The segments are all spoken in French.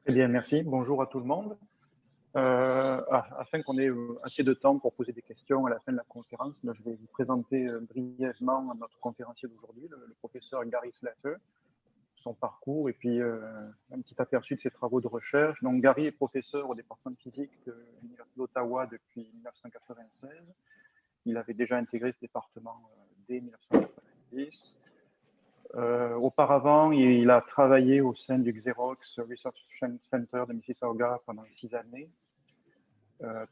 Très bien, merci. Bonjour à tout le monde. Afin qu'on ait assez de temps pour poser des questions à la fin de la conférence, je vais vous présenter brièvement notre conférencier d'aujourd'hui, le professeur Gary Slater, son parcours et puis un petit aperçu de ses travaux de recherche. Donc, Gary est professeur au département de physique de l'Université d'Ottawa depuis 1996. Il avait déjà intégré ce département dès 1990. Auparavant, il a travaillé au sein du Xerox Research Center de Mississauga pendant 6 années.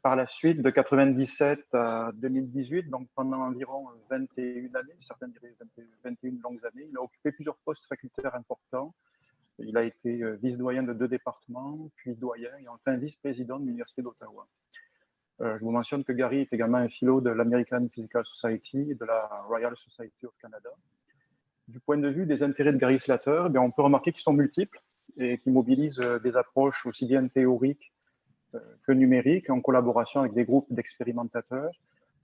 Par la suite, de 1997 à 2018, donc pendant environ 21 années, certains diraient 21 longues années, il a occupé plusieurs postes facultaires importants. Il a été vice-doyen de 2 départements, puis doyen et enfin vice-président de l'Université d'Ottawa. Je vous mentionne que Gary est également un fellow de l'American Physical Society et de la Royal Society of Canada. Du point de vue des intérêts de Gary Slater, on peut remarquer qu'ils sont multiples et qu'ils mobilisent des approches aussi bien théoriques que numériques en collaboration avec des groupes d'expérimentateurs,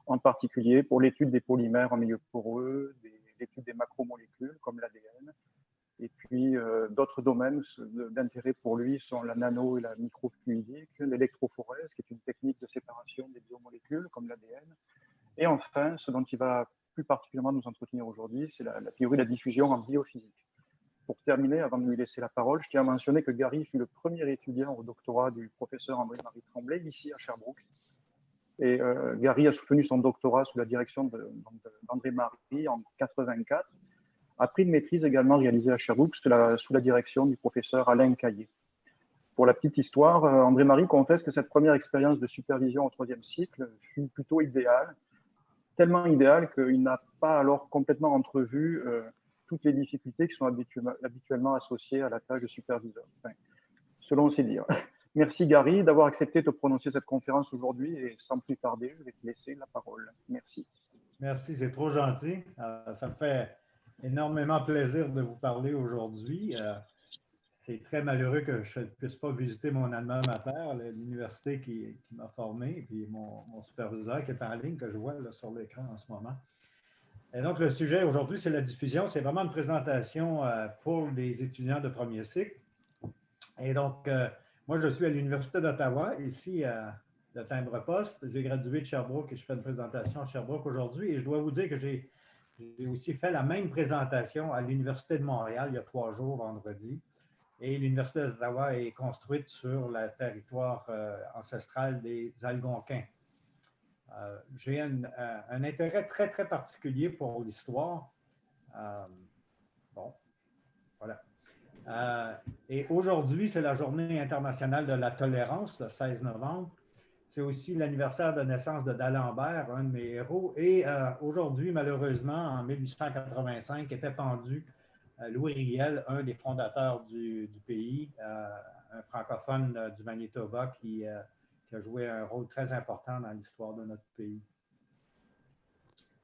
en particulier pour l'étude des polymères en milieu poreux, l'étude des macromolécules comme l'ADN. Et puis d'autres domaines d'intérêt pour lui sont la nano et la microfluidique, l'électrophorèse, qui est une technique de séparation des biomolécules comme l'ADN. Et enfin, ce dont il va plus particulièrement nous entretenir aujourd'hui, c'est la théorie de la diffusion en biophysique. Pour terminer, avant de lui laisser la parole, je tiens à mentionner que Gary fut le premier étudiant au doctorat du professeur André-Marie Tremblay, ici à Sherbrooke. Et Gary a soutenu son doctorat sous la direction d'André-Marie en 1984. A pris une maîtrise également réalisée à Sherbrooke sous la direction du professeur Alain Caillé. Pour la petite histoire, André-Marie confesse que cette première expérience de supervision au 3e cycle fut plutôt idéale, tellement idéale qu'il n'a pas alors complètement entrevu toutes les difficultés qui sont habituellement associées à la tâche de superviseur, enfin, selon ses dires. Merci Gary d'avoir accepté de prononcer cette conférence aujourd'hui et sans plus tarder, je vais te laisser la parole. Merci. Merci, c'est trop gentil. Ça me fait énormément plaisir de vous parler aujourd'hui. C'est très malheureux que je ne puisse pas visiter mon alma mater, l'université qui m'a formé, et puis mon superviseur qui est en ligne, que je vois là, sur l'écran en ce moment. Et donc, le sujet aujourd'hui, c'est la diffusion. C'est vraiment une présentation pour les étudiants de premier cycle. Et donc, moi, je suis à l'Université d'Ottawa, ici à le timbre-poste. J'ai gradué de Sherbrooke et je fais une présentation à Sherbrooke aujourd'hui. Et je dois vous dire que j'ai aussi fait la même présentation à l'Université de Montréal il y a 3 jours, vendredi. Et l'Université d'Ottawa est construite sur le territoire ancestral des Algonquins. J'ai un intérêt très, très particulier pour l'histoire. Bon, voilà. Et aujourd'hui, c'est la Journée internationale de la tolérance, le 16 novembre. C'est aussi l'anniversaire de naissance de D'Alembert, un de mes héros. Et aujourd'hui, malheureusement, en 1885, était pendu Louis Riel, un des fondateurs du pays, un francophone du Manitoba qui a joué un rôle très important dans l'histoire de notre pays.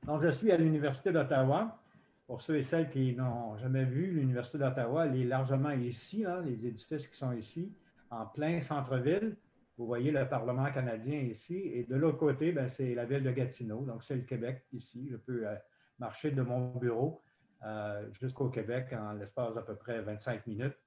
Donc, je suis à l'Université d'Ottawa. Pour ceux et celles qui n'ont jamais vu l'Université d'Ottawa, elle est largement ici, hein, les édifices qui sont ici, en plein centre-ville. Vous voyez le Parlement canadien ici. Et de l'autre côté, c'est la ville de Gatineau. Donc, c'est le Québec ici. Je peux marcher de mon bureau jusqu'au Québec en l'espace d'à peu près 25 minutes.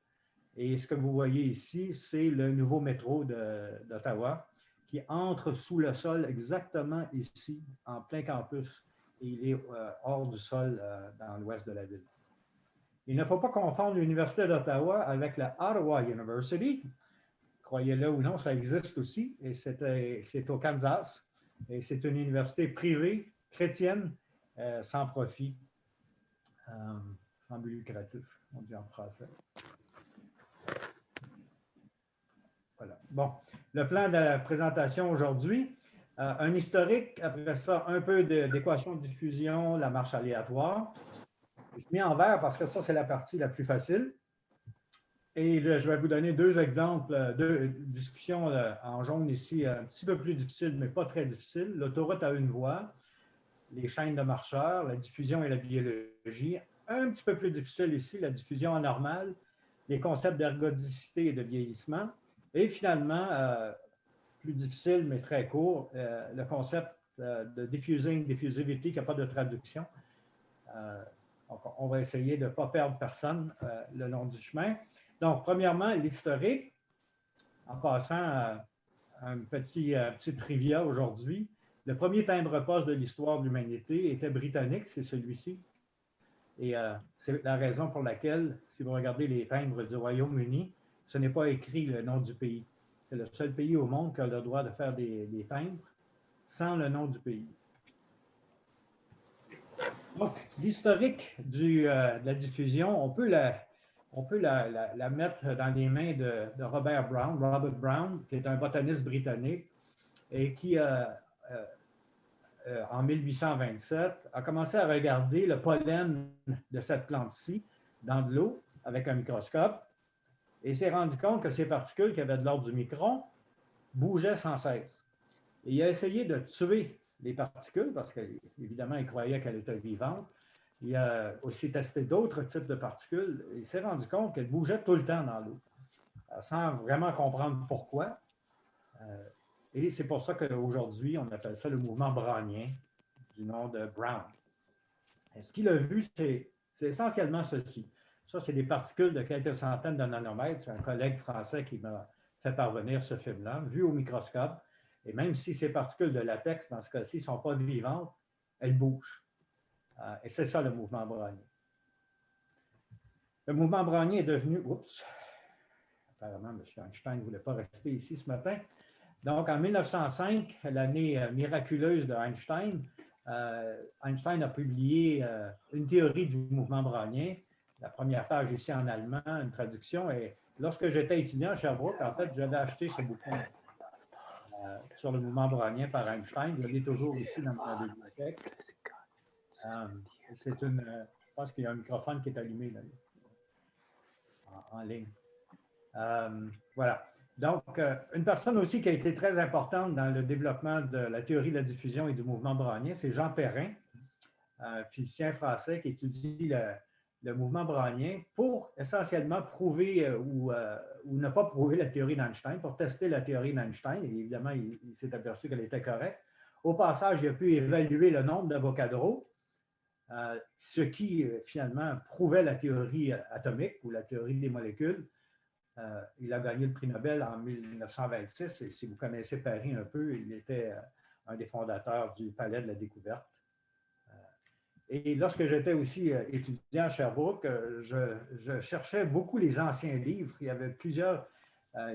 Et ce que vous voyez ici, c'est le nouveau métro d'Ottawa qui entre sous le sol exactement ici, en plein campus. Et il est hors du sol dans l'ouest de la ville. Il ne faut pas confondre l'Université d'Ottawa avec la Ottawa University. Croyez-le ou non, ça existe aussi. Et c'est au Kansas. Et c'est une université privée, chrétienne, sans profit, sans but lucratif, on dit en français. Voilà. Bon, le plan de la présentation aujourd'hui. Un historique, après ça, un peu d'équation de diffusion, la marche aléatoire. Je mets en vert parce que ça, c'est la partie la plus facile. Et je vais vous donner 2 exemples, 2 discussions en jaune ici, un petit peu plus difficiles, mais pas très difficiles. L'autoroute à une voie, les chaînes de marcheurs, la diffusion et la biologie. Un petit peu plus difficile ici, la diffusion anormale, les concepts d'ergodicité et de vieillissement. Et finalement, plus difficile, mais très court, le concept de diffusing, diffusivity, qui n'a pas de traduction. Donc, on va essayer de ne pas perdre personne le long du chemin. Donc, premièrement, l'historique. En passant, un petit trivia aujourd'hui. Le premier timbre-poste de l'histoire de l'humanité était britannique, c'est celui-ci. Et c'est la raison pour laquelle, si vous regardez les timbres du Royaume-Uni, ce n'est pas écrit le nom du pays. C'est le seul pays au monde qui a le droit de faire des timbres sans le nom du pays. Donc, l'historique de la diffusion, on peut la mettre dans les mains de Robert Brown, qui est un botaniste britannique et qui, en 1827, a commencé à regarder le pollen de cette plante-ci dans de l'eau avec un microscope et s'est rendu compte que ces particules qui avaient de l'ordre du micron bougeaient sans cesse. Et il a essayé de tuer les particules parce qu'évidemment, il croyait qu'elles étaient vivantes. Il a aussi testé d'autres types de particules et il s'est rendu compte qu'elles bougeaient tout le temps dans l'eau, sans vraiment comprendre pourquoi. Et c'est pour ça qu'aujourd'hui, on appelle ça le mouvement brownien, du nom de Brown. Et ce qu'il a vu, c'est essentiellement ceci. Ça, c'est des particules de quelques centaines de nanomètres. C'est un collègue français qui m'a fait parvenir ce film-là, vu au microscope. Et même si ces particules de latex, dans ce cas-ci, ne sont pas vivantes, elles bougent. Et c'est ça le mouvement brownien. Le mouvement brownien est devenu... Oups! Apparemment, M. Einstein ne voulait pas rester ici ce matin. Donc, en 1905, l'année miraculeuse de Einstein, Einstein a publié une théorie du mouvement brownien. La première page ici en allemand, une traduction. Et lorsque j'étais étudiant à Sherbrooke, en fait, j'avais acheté ce bouquin sur le mouvement brownien par Einstein. Je l'ai toujours ici dans ma bibliothèque. Je pense qu'il y a un microphone qui est allumé là, en ligne. Voilà. Donc, une personne aussi qui a été très importante dans le développement de la théorie de la diffusion et du mouvement brownien, c'est Jean Perrin, un physicien français qui étudie le mouvement brownien pour essentiellement prouver ou ne pas prouver la théorie d'Einstein, pour tester la théorie d'Einstein. Et évidemment, il s'est aperçu qu'elle était correcte. Au passage, il a pu évaluer le nombre d'Avogadro, ce qui finalement prouvait la théorie atomique ou la théorie des molécules. Il a gagné le prix Nobel en 1926 et si vous connaissez Paris un peu, il était un des fondateurs du Palais de la Découverte. Et lorsque j'étais aussi étudiant à Sherbrooke, je cherchais beaucoup les anciens livres. Il y avait plusieurs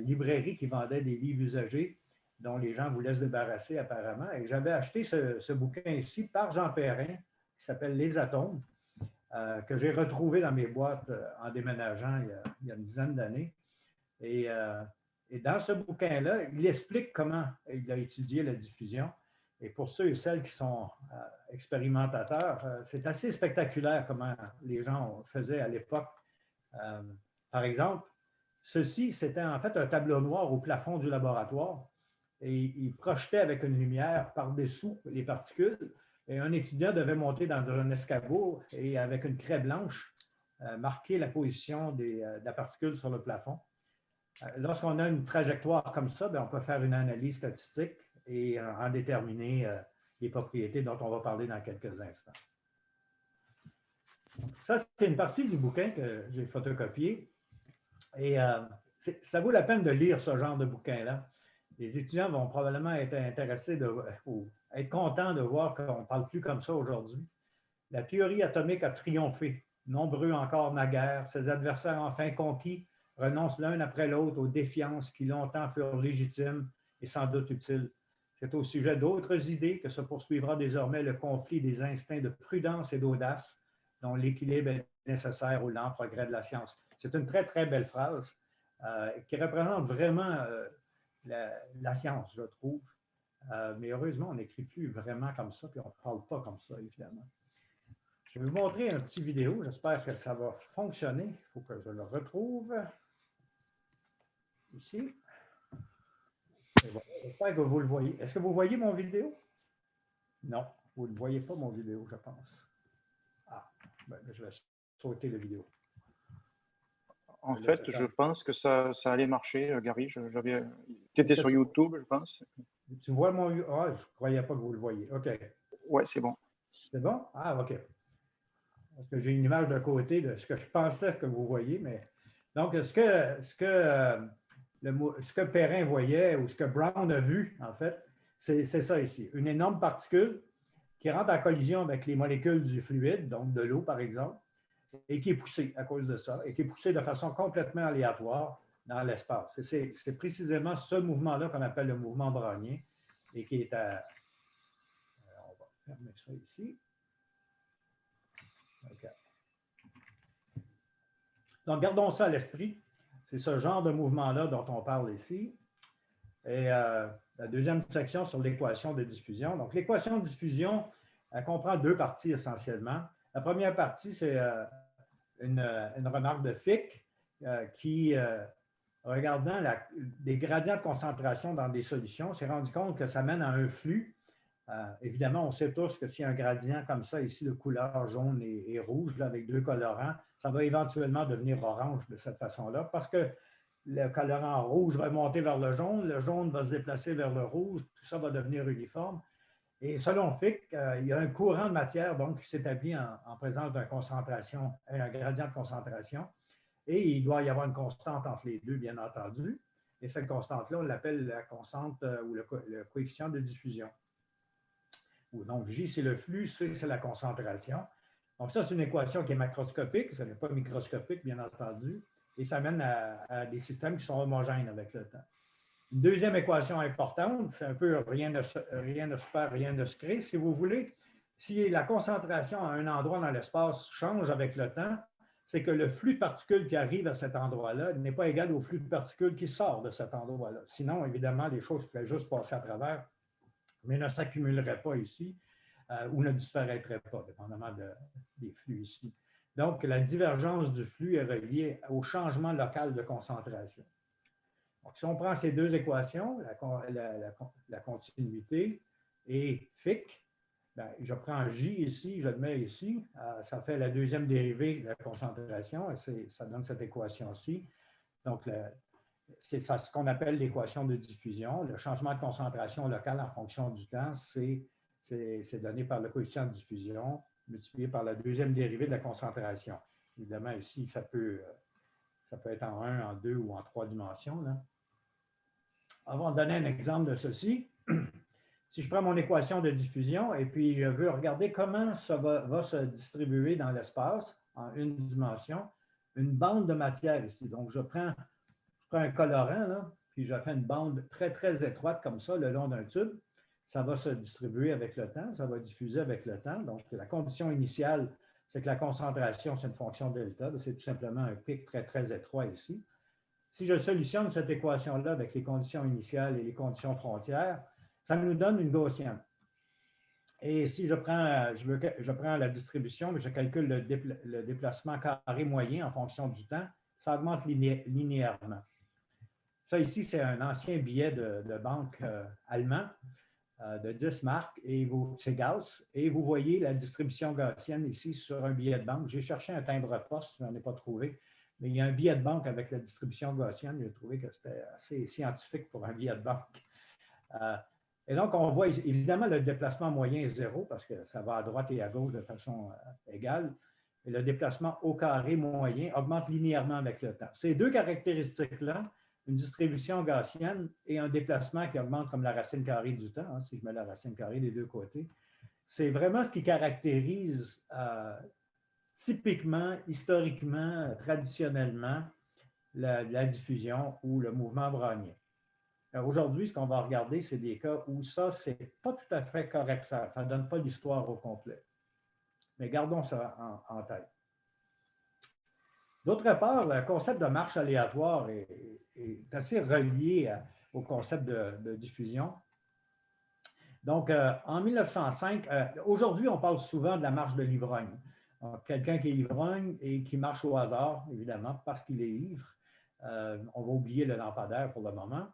librairies qui vendaient des livres usagés dont les gens voulaient se débarrasser apparemment. Et j'avais acheté ce bouquin ici par Jean Perrin qui s'appelle « Les atomes », que j'ai retrouvé dans mes boîtes en déménageant il y a une dizaine d'années. Et dans ce bouquin-là, il explique comment il a étudié la diffusion. Et pour ceux et celles qui sont expérimentateurs, c'est assez spectaculaire comment les gens faisaient à l'époque. Par exemple, ceci, c'était en fait un tableau noir au plafond du laboratoire. Et il projetait avec une lumière par-dessous les particules. Et un étudiant devait monter dans un escabeau et avec une craie blanche, marquer la position de la particule sur le plafond. Lorsqu'on a une trajectoire comme ça, bien, on peut faire une analyse statistique et en déterminer les propriétés dont on va parler dans quelques instants. Ça, c'est une partie du bouquin que j'ai photocopié. Et ça vaut la peine de lire ce genre de bouquin-là. Les étudiants vont probablement être intéressés ou être contents de voir qu'on ne parle plus comme ça aujourd'hui. La théorie atomique a triomphé. Nombreux encore naguère, ses adversaires enfin conquis renoncent l'un après l'autre aux défiances qui longtemps furent légitimes et sans doute utiles. C'est au sujet d'autres idées que se poursuivra désormais le conflit des instincts de prudence et d'audace dont l'équilibre est nécessaire au lent progrès de la science. C'est une très, très belle phrase qui représente vraiment la science, je trouve. Mais heureusement, on n'écrit plus vraiment comme ça, puis on ne parle pas comme ça, évidemment. Je vais vous montrer un petit vidéo. J'espère que ça va fonctionner. Il faut que je le retrouve. Ici. Voilà, j'espère que vous le voyez. Est-ce que vous voyez mon vidéo? Non, vous ne voyez pas mon vidéo, je pense. Ah, ben, je vais sauter la vidéo. En fait, je pense que ça allait marcher, Gary. Tu étais sur YouTube, je pense. Tu vois mon... Ah, je ne croyais pas que vous le voyez. OK. Ouais, c'est bon. C'est bon? Ah, OK. Parce que j'ai une image de côté de ce que je pensais que vous voyez, mais... Donc, ce que ce que Perrin voyait ou ce que Brown a vu, en fait, c'est ça ici. Une énorme particule qui rentre en collision avec les molécules du fluide, donc de l'eau, par exemple, et qui est poussée à cause de ça, et qui est poussée de façon complètement aléatoire dans l'espace. C'est précisément ce mouvement-là qu'on appelle le mouvement brownien et qui est à... on va fermer ça ici. OK. Donc, gardons ça à l'esprit. C'est ce genre de mouvement-là dont on parle ici. Et la deuxième section sur l'équation de diffusion. Donc, l'équation de diffusion, elle comprend deux parties essentiellement. La première partie, c'est une remarque de Fick qui, regardant des gradients de concentration dans des solutions, s'est rendu compte que ça mène à un flux. Évidemment, on sait tous que s'il y a un gradient comme ça, ici, de couleur jaune et rouge, là, avec deux colorants, ça va éventuellement devenir orange de cette façon-là, parce que le colorant rouge va monter vers le jaune va se déplacer vers le rouge, tout ça va devenir uniforme. Et selon Fick, il y a un courant de matière donc, qui s'établit en présence d'un gradient de concentration, et il doit y avoir une constante entre les deux, bien entendu. Et cette constante-là, on l'appelle la constante ou le coefficient de diffusion. Donc, J, c'est le flux, C, c'est la concentration. Donc, ça, c'est une équation qui est macroscopique, ce n'est pas microscopique, bien entendu, et ça mène à des systèmes qui sont homogènes avec le temps. Une deuxième équation importante, c'est un peu rien ne se perd, rien ne se crée, si vous voulez. Si la concentration à un endroit dans l'espace change avec le temps, c'est que le flux de particules qui arrive à cet endroit-là n'est pas égal au flux de particules qui sort de cet endroit-là. Sinon, évidemment, les choses pourraient juste passer à travers, mais ne s'accumuleraient pas ici ou ne disparaîtraient pas, dépendamment des flux ici. Donc, la divergence du flux est reliée au changement local de concentration. Donc, si on prend ces deux équations, la continuité et Fick, ben, je prends J ici, je le mets ici, ça fait la deuxième dérivée de la concentration, et ça donne cette équation-ci. Donc, c'est ce qu'on appelle l'équation de diffusion. Le changement de concentration locale en fonction du temps, c'est donné par le coefficient de diffusion multiplié par la deuxième dérivée de la concentration. Évidemment, ici, ça peut être en 1, en 2 ou en 3 dimensions. Là. Avant de donner un exemple de ceci, si je prends mon équation de diffusion et puis je veux regarder comment ça va se distribuer dans l'espace en une dimension, une bande de matière ici. Donc, je prends un colorant, là, puis je fais une bande très, très étroite comme ça le long d'un tube. Ça va se distribuer avec le temps, ça va diffuser avec le temps. Donc, la condition initiale, c'est que la concentration, c'est une fonction delta. C'est tout simplement un pic très, très étroit ici. Si je solutionne cette équation-là avec les conditions initiales et les conditions frontières, ça nous donne une gaussienne. Et si je prends la distribution, je calcule le déplacement carré moyen en fonction du temps, ça augmente linéairement. Ça ici, c'est un ancien billet de banque allemand de 10 marques, et c'est Gauss, et vous voyez la distribution gaussienne ici sur un billet de banque. J'ai cherché un timbre-poste, je n'en ai pas trouvé, mais il y a un billet de banque avec la distribution gaussienne. J'ai trouvé que c'était assez scientifique pour un billet de banque. Et donc, on voit évidemment le déplacement moyen est 0 parce que ça va à droite et à gauche de façon égale. Et le déplacement au carré moyen augmente linéairement avec le temps. Ces deux caractéristiques-là, une distribution gaussienne et un déplacement qui augmente comme la racine carrée du temps, si je mets la racine carrée des deux côtés, c'est vraiment ce qui caractérise typiquement, historiquement, traditionnellement, la diffusion ou le mouvement brownien. Aujourd'hui, ce qu'on va regarder, c'est des cas où ça, ce n'est pas tout à fait correct, ça ne donne pas l'histoire au complet. Mais gardons ça en tête. D'autre part, le concept de marche aléatoire est assez relié au concept de diffusion. Donc, en 1905, aujourd'hui, on parle souvent de la marche de l'ivrogne. Quelqu'un qui est ivrogne et qui marche au hasard, évidemment, parce qu'il est ivre. On va oublier le lampadaire pour le moment.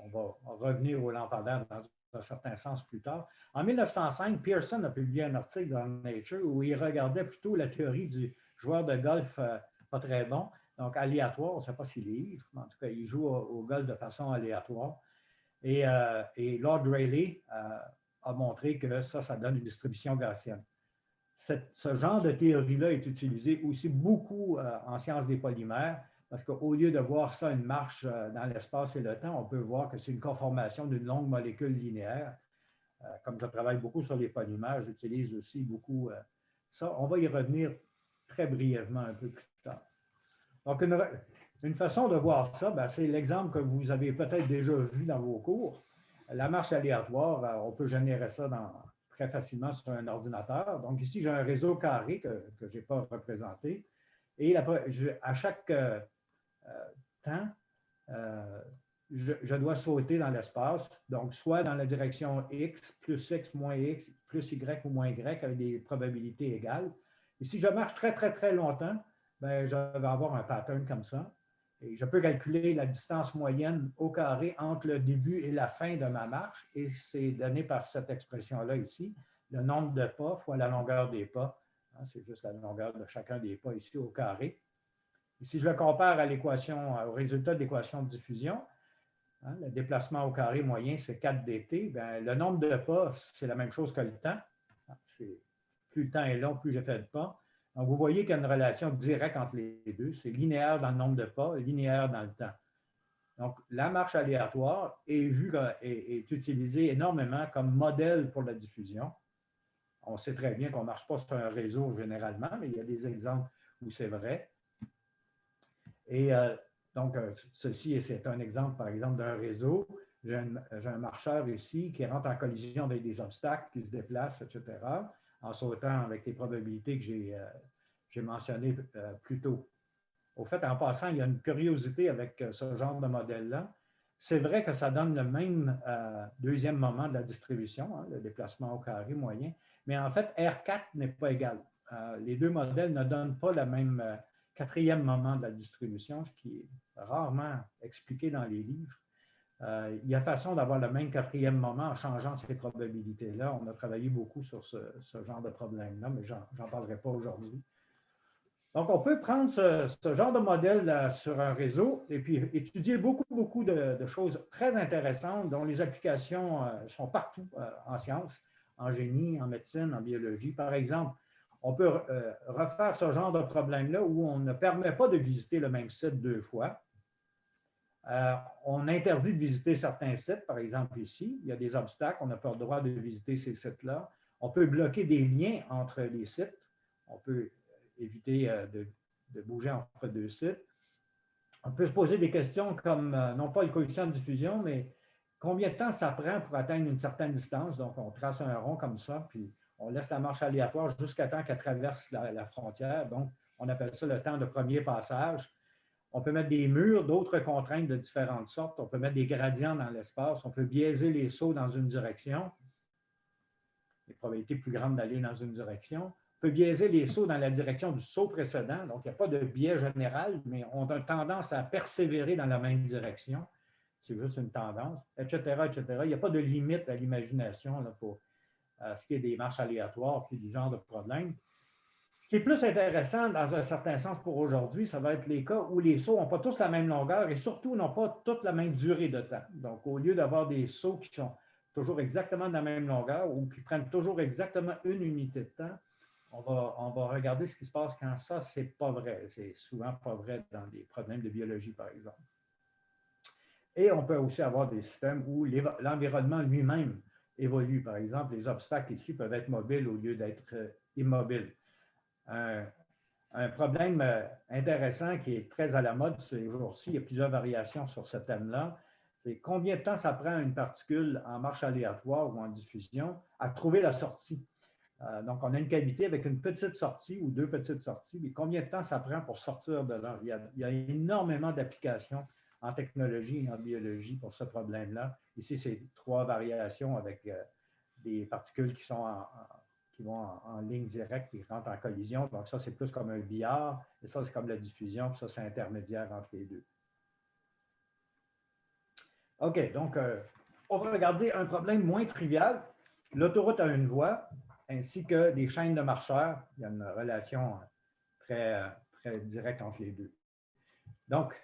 On va revenir au lampadaire dans un certain sens plus tard. En 1905, Pearson a publié un article dans Nature où il regardait plutôt la théorie du joueur de golf pas très bon, donc aléatoire, on ne sait pas s'il est ivre, mais en tout cas, il joue au golf de façon aléatoire. Et Lord Rayleigh a montré que ça donne une distribution gaussienne. Ce genre de théorie-là est utilisé aussi beaucoup en sciences des polymères parce qu'au lieu de voir ça, une marche dans l'espace et le temps, on peut voir que c'est une conformation d'une longue molécule linéaire. Comme je travaille beaucoup sur les polymères, j'utilise aussi beaucoup ça. On va y revenir très brièvement un peu plus tard. Donc, une façon de voir ça, c'est l'exemple que vous avez peut-être déjà vu dans vos cours. La marche aléatoire, on peut générer ça très facilement sur un ordinateur. Donc, ici, j'ai un réseau carré que je n'ai pas représenté. Et à chaque temps, je dois sauter dans l'espace, donc soit dans la direction X, plus X, moins X, plus Y ou moins Y, avec des probabilités égales. Et si je marche très, très, très longtemps, je vais avoir un pattern comme ça. Et je peux calculer la distance moyenne au carré entre le début et la fin de ma marche, et c'est donné par cette expression-là ici, le nombre de pas fois la longueur des pas. C'est juste la longueur de chacun des pas ici au carré. Et si je le compare à au résultat de l'équation de diffusion, le déplacement au carré moyen, c'est 4 dt. Le nombre de pas, c'est la même chose que le temps. Plus le temps est long, plus j'ai fait de pas. Donc, vous voyez qu'il y a une relation directe entre les deux. C'est linéaire dans le nombre de pas, linéaire dans le temps. Donc, la marche aléatoire est utilisée énormément comme modèle pour la diffusion. On sait très bien qu'on ne marche pas sur un réseau généralement, mais il y a des exemples où c'est vrai. Et donc, ceci, c'est un exemple, par exemple, d'un réseau. J'ai un marcheur ici qui rentre en collision avec des obstacles, qui se déplacent, etc., en sautant avec les probabilités que j'ai mentionnées plus tôt. Au fait, en passant, il y a une curiosité avec ce genre de modèle-là. C'est vrai que ça donne le même deuxième moment de la distribution, le déplacement au carré moyen, mais en fait, R4 n'est pas égal. Les deux modèles ne donnent pas le même quatrième moment de la distribution, ce qui est rarement expliqué dans les livres. Il y a façon d'avoir le même quatrième moment en changeant ces probabilités-là. On a travaillé beaucoup sur ce genre de problème-là, mais je n'en parlerai pas aujourd'hui. Donc, on peut prendre ce genre de modèle sur un réseau et puis étudier beaucoup de choses très intéressantes dont les applications sont partout en sciences, en génie, en médecine, en biologie. Par exemple, on peut refaire ce genre de problème-là où on ne permet pas de visiter le même site 2 fois. On interdit de visiter certains sites, par exemple ici, il y a des obstacles, on n'a pas le droit de visiter ces sites-là. On peut bloquer des liens entre les sites, on peut éviter de bouger entre deux sites. On peut se poser des questions comme, non pas le coefficient de diffusion, mais combien de temps ça prend pour atteindre une certaine distance. Donc, on trace un rond comme ça, puis on laisse la marche aléatoire jusqu'à temps qu'elle traverse la frontière. Donc, on appelle ça le temps de premier passage. On peut mettre des murs, d'autres contraintes de différentes sortes. On peut mettre des gradients dans l'espace. On peut biaiser les sauts dans une direction. Les probabilités plus grandes d'aller dans une direction. On peut biaiser les sauts dans la direction du saut précédent. Donc, il n'y a pas de biais général, mais on a tendance à persévérer dans la même direction. C'est juste une tendance, etc., etc. Il n'y a pas de limite à l'imagination pour ce qui est des marches aléatoires puis du genre de problème. Ce qui est plus intéressant dans un certain sens pour aujourd'hui, ça va être les cas où les sauts n'ont pas tous la même longueur et surtout n'ont pas toute la même durée de temps. Donc, au lieu d'avoir des sauts qui sont toujours exactement de la même longueur ou qui prennent toujours exactement une unité de temps, on va regarder ce qui se passe quand ça, ce n'est pas vrai. C'est souvent pas vrai dans des problèmes de biologie, par exemple. Et on peut aussi avoir des systèmes où l'environnement lui-même évolue. Par exemple, les obstacles ici peuvent être mobiles au lieu d'être immobiles. Un problème intéressant qui est très à la mode ces jours-ci, il y a plusieurs variations sur ce thème-là, c'est combien de temps ça prend à une particule en marche aléatoire ou en diffusion à trouver la sortie. Donc, on a une cavité avec une petite sortie ou deux petites sorties, mais combien de temps ça prend pour sortir de là? Il y a énormément d'applications en technologie et en biologie pour ce problème-là. Ici, c'est 3 variations avec des particules qui sont qui vont en ligne directe, qui rentrent en collision. Donc, ça, c'est plus comme un billard, et ça, c'est comme la diffusion, puis ça, c'est intermédiaire entre les deux. OK, donc, on va regarder un problème moins trivial. L'autoroute a une voie, ainsi que des chaînes de marcheurs. Il y a une relation très directe entre les deux. Donc,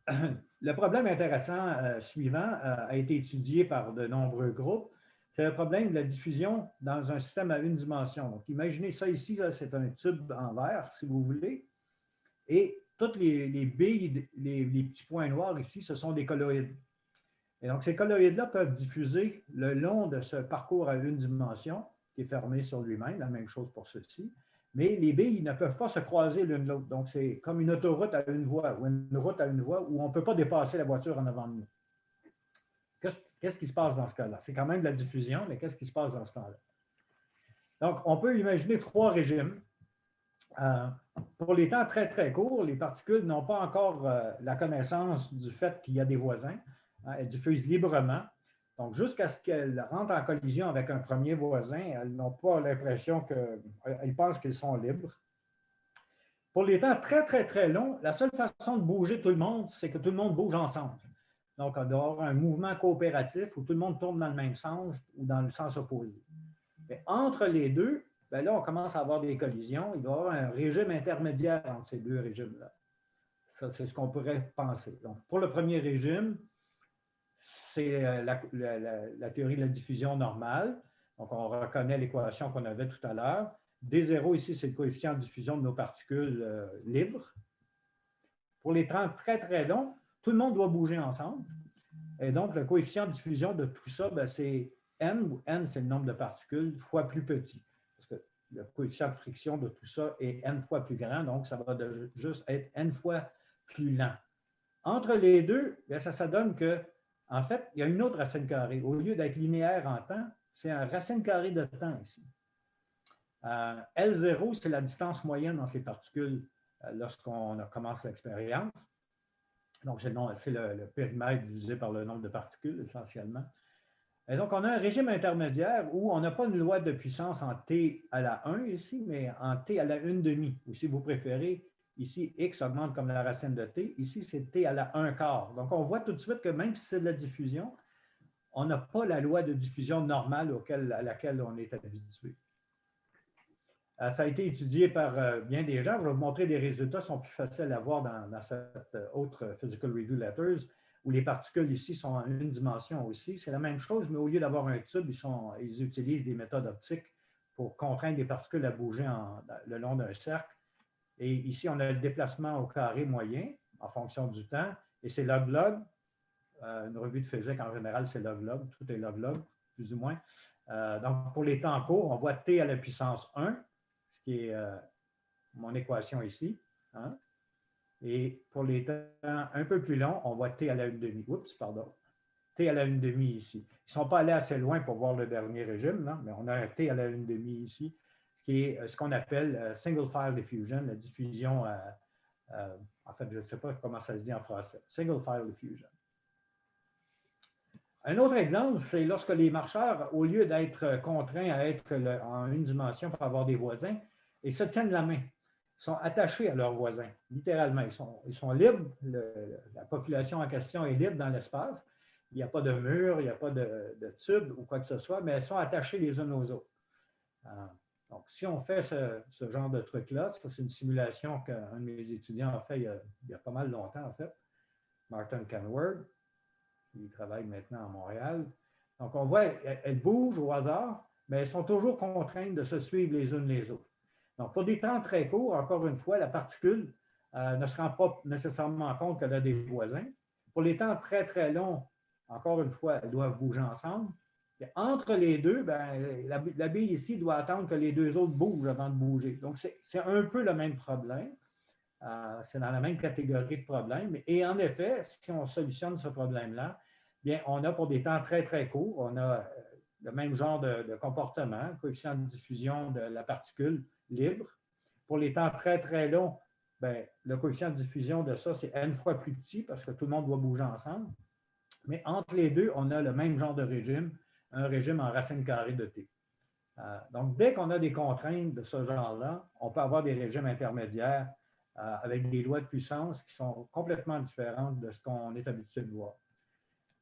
le problème intéressant suivant a été étudié par de nombreux groupes. C'est le problème de la diffusion dans un système à une dimension. Donc, imaginez ça ici, c'est un tube en verre, si vous voulez. Et toutes les billes, les petits points noirs ici, ce sont des colloïdes. Et donc, ces colloïdes-là peuvent diffuser le long de ce parcours à une dimension, qui est fermé sur lui-même, la même chose pour ceci. Mais les billes ne peuvent pas se croiser l'une l'autre. Donc, c'est comme une autoroute à une voie ou une route à une voie où on ne peut pas dépasser la voiture en avant de nous. Qu'est-ce qui se passe dans ce cas-là? C'est quand même de la diffusion, mais qu'est-ce qui se passe dans ce temps-là? Donc, on peut imaginer 3 régimes. Pour les temps très, très courts, les particules n'ont pas encore la connaissance du fait qu'il y a des voisins. Elles diffusent librement. Donc, jusqu'à ce qu'elles rentrent en collision avec un premier voisin, elles n'ont pas l'impression qu'elles pensent qu'ils sont libres. Pour les temps très, très, très longs, la seule façon de bouger tout le monde, c'est que tout le monde bouge ensemble. Donc, on doit avoir un mouvement coopératif où tout le monde tourne dans le même sens ou dans le sens opposé. Mais entre les deux, bien là, on commence à avoir des collisions. Il doit y avoir un régime intermédiaire entre ces deux régimes-là. Ça, c'est ce qu'on pourrait penser. Donc, pour le premier régime, c'est la théorie de la diffusion normale. Donc, on reconnaît l'équation qu'on avait tout à l'heure. D0 ici, c'est le coefficient de diffusion de nos particules libres. Pour les temps très, très longs, tout le monde doit bouger ensemble. Et donc, le coefficient de diffusion de tout ça, c'est n, où n, c'est le nombre de particules, fois plus petit. Parce que le coefficient de friction de tout ça est n fois plus grand, donc ça va juste être n fois plus lent. Entre les deux, ça donne que, en fait, il y a une autre racine carrée. Au lieu d'être linéaire en temps, c'est un racine carrée de temps ici. L0, c'est la distance moyenne entre les particules lorsqu'on commence l'expérience. Donc, c'est le périmètre divisé par le nombre de particules, essentiellement. Et donc, on a un régime intermédiaire où on n'a pas une loi de puissance en t à la 1 ici, mais en t à la 1/2. Ou si vous préférez, ici, x augmente comme la racine de t. Ici, c'est t à la 1/4. Donc, on voit tout de suite que même si c'est de la diffusion, on n'a pas la loi de diffusion normale à laquelle on est habitué. Ça a été étudié par bien des gens. Je vais vous montrer des résultats qui sont plus faciles à voir dans cette autre Physical Review Letters, où les particules ici sont en une dimension aussi. C'est la même chose, mais au lieu d'avoir un tube, ils utilisent des méthodes optiques pour contraindre les particules à bouger le long d'un cercle. Et ici, on a le déplacement au carré moyen en fonction du temps, et c'est log-log. Une revue de physique, en général, c'est log-log. Tout est log-log, plus ou moins. Donc, pour les temps courts, on voit t à la puissance 1, ce qui est mon équation ici. Hein? Et pour les temps un peu plus longs, on voit t à la 1/2. Oups, pardon. T à la 1/2 ici. Ils ne sont pas allés assez loin pour voir le dernier régime, là, mais on a un t à la 1/2 ici, ce qui est ce qu'on appelle single file diffusion, la diffusion, en fait, je ne sais pas comment ça se dit en français, single file diffusion. Un autre exemple, c'est lorsque les marcheurs, au lieu d'être contraints à être en une dimension pour avoir des voisins, ils se tiennent la main. Ils sont attachés à leurs voisins, littéralement. Ils sont libres. La population en question est libre dans l'espace. Il n'y a pas de mur, il n'y a pas de tube ou quoi que ce soit, mais elles sont attachées les unes aux autres. Donc, si on fait ce genre de truc-là, c'est une simulation qu'un de mes étudiants a fait il y a pas mal longtemps, en fait, Martin Kenward. Il travaille maintenant à Montréal. Donc, on voit, elles bougent au hasard, mais elles sont toujours contraintes de se suivre les unes les autres. Donc, pour des temps très courts, encore une fois, la particule ne se rend pas nécessairement compte qu'elle a des voisins. Pour les temps très, très longs, encore une fois, elles doivent bouger ensemble. Et entre les deux, la bille ici doit attendre que les deux autres bougent avant de bouger. Donc, c'est un peu le même problème. C'est dans la même catégorie de problèmes. Et en effet, si on solutionne ce problème-là, bien, on a pour des temps très, très courts, on a le même genre de comportement, coefficient de diffusion de la particule libre. Pour les temps très, très longs, bien, le coefficient de diffusion de ça, c'est n fois plus petit parce que tout le monde doit bouger ensemble. Mais entre les deux, on a le même genre de régime, un régime en racine carrée de t. Donc, dès qu'on a des contraintes de ce genre-là, on peut avoir des régimes intermédiaires avec des lois de puissance qui sont complètement différentes de ce qu'on est habitué de voir.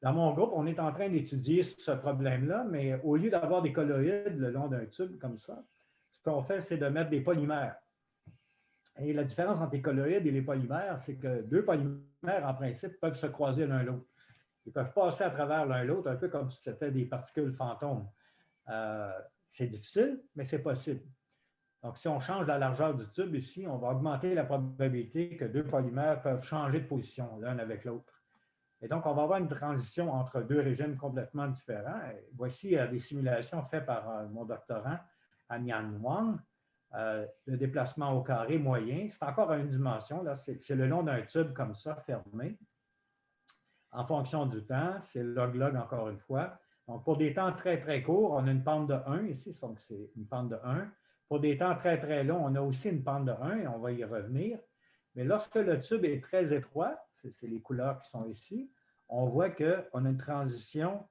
Dans mon groupe, on est en train d'étudier ce problème-là, mais au lieu d'avoir des colloïdes le long d'un tube comme ça, ce qu'on fait, c'est de mettre des polymères. Et la différence entre les colloïdes et les polymères, c'est que deux polymères, en principe, peuvent se croiser l'un l'autre. Ils peuvent passer à travers l'un l'autre, un peu comme si c'était des particules fantômes. C'est difficile, mais c'est possible. Donc, si on change la largeur du tube ici, on va augmenter la probabilité que deux polymères peuvent changer de position l'un avec l'autre. Et donc, on va avoir une transition entre deux régimes complètement différents. Et voici des simulations faites par mon doctorant, Anyan Wang. Le déplacement au carré moyen, c'est encore à une dimension. C'est le long d'un tube comme ça, fermé. En fonction du temps, c'est log-log encore une fois. Donc, pour des temps très, très courts, on a une pente de 1 ici, donc c'est une pente de 1. Pour des temps très, très longs, on a aussi une pente de 1 et on va y revenir. Mais lorsque le tube est très étroit, c'est les couleurs qui sont ici, on voit qu'on a une transition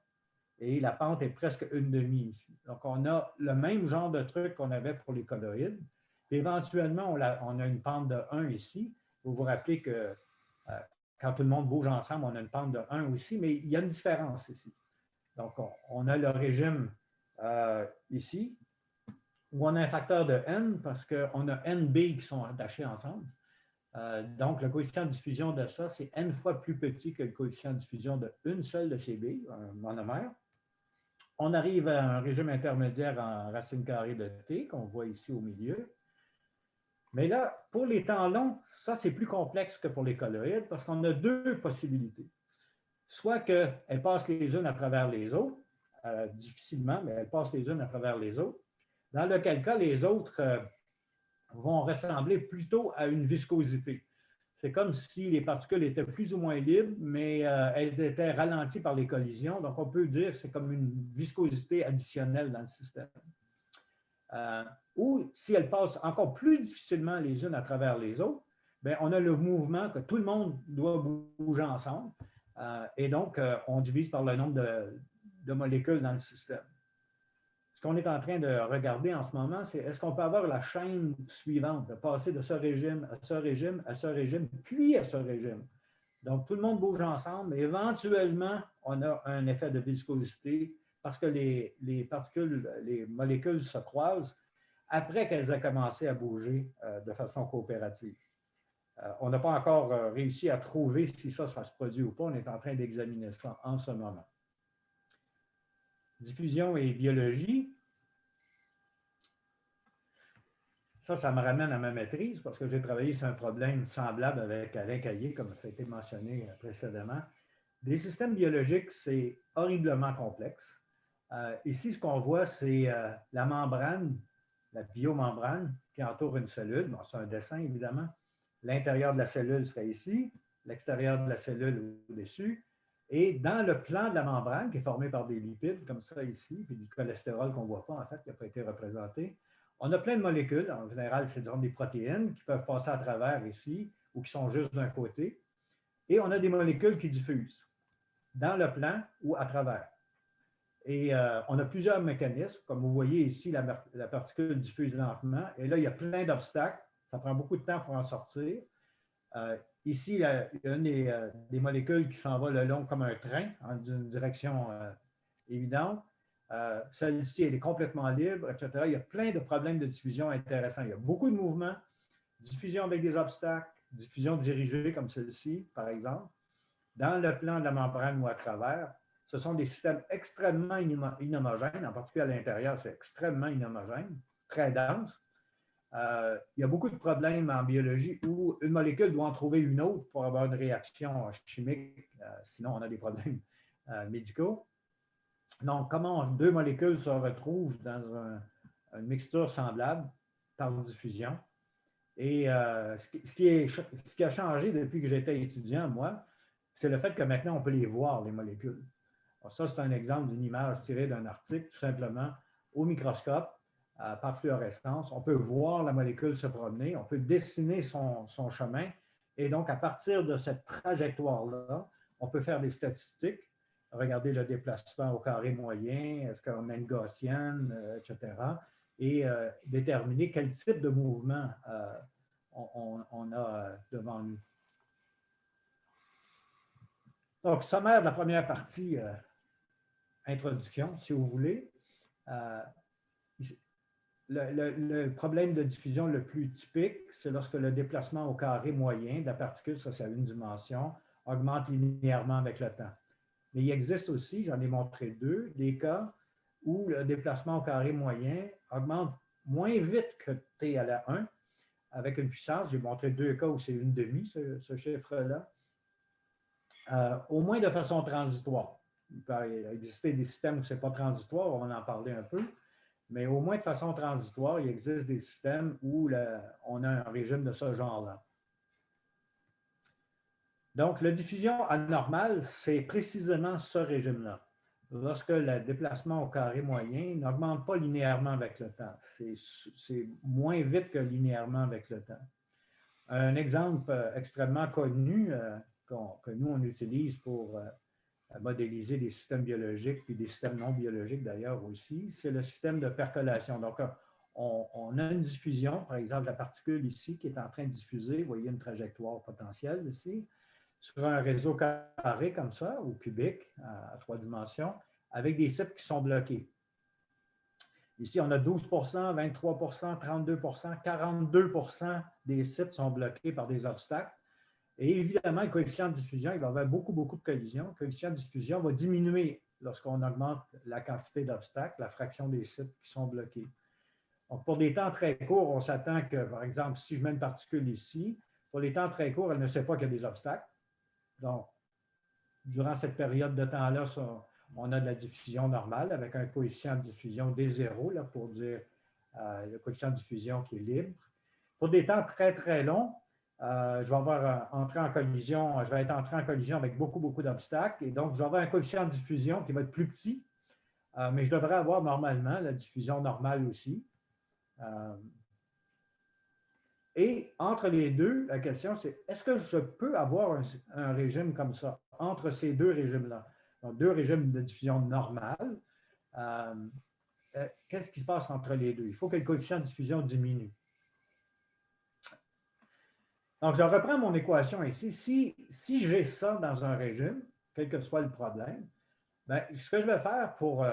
et la pente est presque une demi ici. Donc, on a le même genre de truc qu'on avait pour les colloïdes. Puis éventuellement, on a une pente de 1 ici. Vous vous rappelez que quand tout le monde bouge ensemble, on a une pente de 1 aussi, mais il y a une différence ici. Donc, on a le régime ici, où on a un facteur de n parce qu'on a NB qui sont attachés ensemble. Donc, le coefficient de diffusion de ça, c'est n fois plus petit que le coefficient de diffusion d'une seule de ces billes, un monomère. On arrive à un régime intermédiaire en racine carrée de t, qu'on voit ici au milieu. Mais là, pour les temps longs, ça, c'est plus complexe que pour les colloïdes parce qu'on a deux possibilités. Soit qu'elles passent les unes à travers les autres, difficilement, mais elles passent les unes à travers les autres, dans lequel cas les autres vont ressembler plutôt à une viscosité. C'est comme si les particules étaient plus ou moins libres, mais elles étaient ralenties par les collisions. Donc, on peut dire que c'est comme une viscosité additionnelle dans le système. Ou si elles passent encore plus difficilement les unes à travers les autres, bien, on a le mouvement que tout le monde doit bouger ensemble. Et donc, on divise par le nombre de molécules dans le système. Ce qu'on est en train de regarder en ce moment, c'est est-ce qu'on peut avoir la chaîne suivante, de passer de ce régime à ce régime, à ce régime, puis à ce régime. Donc, tout le monde bouge ensemble, mais éventuellement, on a un effet de viscosité parce que les particules, les molécules se croisent après qu'elles aient commencé à bouger de façon coopérative. On n'a pas encore réussi à trouver si ça se produit ou pas. On est en train d'examiner ça en ce moment. Diffusion et biologie. Ça me ramène à ma maîtrise parce que j'ai travaillé sur un problème semblable avec Alain Caillé, comme ça a été mentionné précédemment. Des systèmes biologiques, c'est horriblement complexe. Ici, ce qu'on voit, c'est la membrane, la biomembrane qui entoure une cellule. Bon, c'est un dessin, évidemment. L'intérieur de la cellule serait ici, l'extérieur de la cellule au-dessus. Et dans le plan de la membrane, qui est formé par des lipides, comme ça ici, puis du cholestérol qu'on ne voit pas, en fait, qui n'a pas été représenté, on a plein de molécules. En général, c'est des protéines qui peuvent passer à travers ici ou qui sont juste d'un côté. Et on a des molécules qui diffusent dans le plan ou à travers. Et on a plusieurs mécanismes. Comme vous voyez ici, la particule diffuse lentement. Et là, il y a plein d'obstacles. Ça prend beaucoup de temps pour en sortir. Ici, il y a une des molécules qui s'en va le long comme un train, en une direction évidente. Celle-ci, elle est complètement libre, etc. Il y a plein de problèmes de diffusion intéressants. Il y a beaucoup de mouvements, diffusion avec des obstacles, diffusion dirigée comme celle-ci, par exemple. Dans le plan de la membrane ou à travers, ce sont des systèmes extrêmement inhomogènes, en particulier à l'intérieur, c'est extrêmement inhomogène, très dense. Il y a beaucoup de problèmes en biologie où une molécule doit en trouver une autre pour avoir une réaction chimique, sinon on a des problèmes médicaux. Donc, comment deux molécules se retrouvent dans une mixture semblable par diffusion. Et ce qui a changé depuis que j'étais étudiant, moi, c'est le fait que maintenant, on peut les voir, les molécules. Alors, ça, c'est un exemple d'une image tirée d'un article, tout simplement, au microscope, par fluorescence. On peut voir la molécule se promener, on peut dessiner son chemin. Et donc, à partir de cette trajectoire-là, on peut faire des statistiques, regarder le déplacement au carré moyen, est-ce qu'on a une gaussienne, etc., et déterminer quel type de mouvement on a devant nous. Donc, sommaire de la première partie, introduction, si vous voulez. Le problème de diffusion le plus typique, c'est lorsque le déplacement au carré moyen de la particule, ça c'est à une dimension, augmente linéairement avec le temps. Mais il existe aussi, j'en ai montré deux, des cas où le déplacement au carré moyen augmente moins vite que t à la 1, avec une puissance, j'ai montré 2 cas où c'est une demi, ce chiffre-là, au moins de façon transitoire. Il peut exister des systèmes où ce n'est pas transitoire, on va en parler un peu, mais au moins de façon transitoire, il existe des systèmes où on a un régime de ce genre-là. Donc, la diffusion anormale, c'est précisément ce régime-là. Lorsque le déplacement au carré moyen n'augmente pas linéairement avec le temps. C'est moins vite que linéairement avec le temps. Un exemple extrêmement connu que nous, on utilise pour modéliser des systèmes biologiques puis des systèmes non biologiques d'ailleurs aussi, c'est le système de percolation. Donc, on a une diffusion, par exemple, la particule ici qui est en train de diffuser, vous voyez une trajectoire potentielle ici, sur un réseau carré comme ça, ou cubique, à 3 dimensions, avec des sites qui sont bloqués. Ici, on a 12 23 32 42 des sites sont bloqués par des obstacles. Et évidemment, le coefficient de diffusion, il va y avoir beaucoup, beaucoup de collisions. Le coefficient de diffusion va diminuer lorsqu'on augmente la quantité d'obstacles, la fraction des sites qui sont bloqués. Donc, pour des temps très courts, on s'attend que, par exemple, si je mets une particule ici, pour les temps très courts, elle ne sait pas qu'il y a des obstacles. Donc, durant cette période de temps-là, on a de la diffusion normale avec un coefficient de diffusion D0, là, pour dire le coefficient de diffusion qui est libre. Pour des temps très, très longs, je vais être entré en collision avec beaucoup, beaucoup d'obstacles. Et donc, je vais avoir un coefficient de diffusion qui va être plus petit, mais je devrais avoir normalement la diffusion normale aussi. Et entre les deux, la question, c'est est-ce que je peux avoir un régime comme ça, entre ces deux régimes-là? Donc, deux régimes de diffusion normale. Qu'est-ce qui se passe entre les deux? Il faut que le coefficient de diffusion diminue. Donc, je reprends mon équation ici. Si j'ai ça dans un régime, quel que soit le problème, bien, ce que je vais faire pour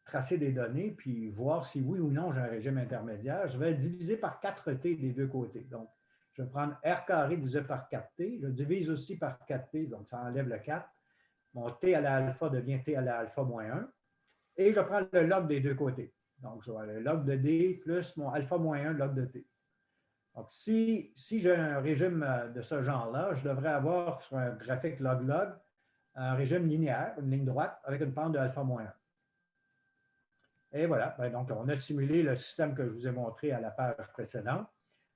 tracer des données puis voir si oui ou non j'ai un régime intermédiaire, je vais diviser par 4t des deux côtés. Donc, je vais prendre r carré divisé par 4t. Je divise aussi par 4t, donc ça enlève le 4. Mon t à la alpha devient t à la alpha moins 1. Et je prends le log des deux côtés. Donc, je vais avoir le log de d plus mon alpha moins 1 log de t. Donc, si j'ai un régime de ce genre-là, je devrais avoir sur un graphique log-log un régime linéaire, une ligne droite, avec une pente de alpha moins 1. Et voilà, donc on a simulé le système que je vous ai montré à la page précédente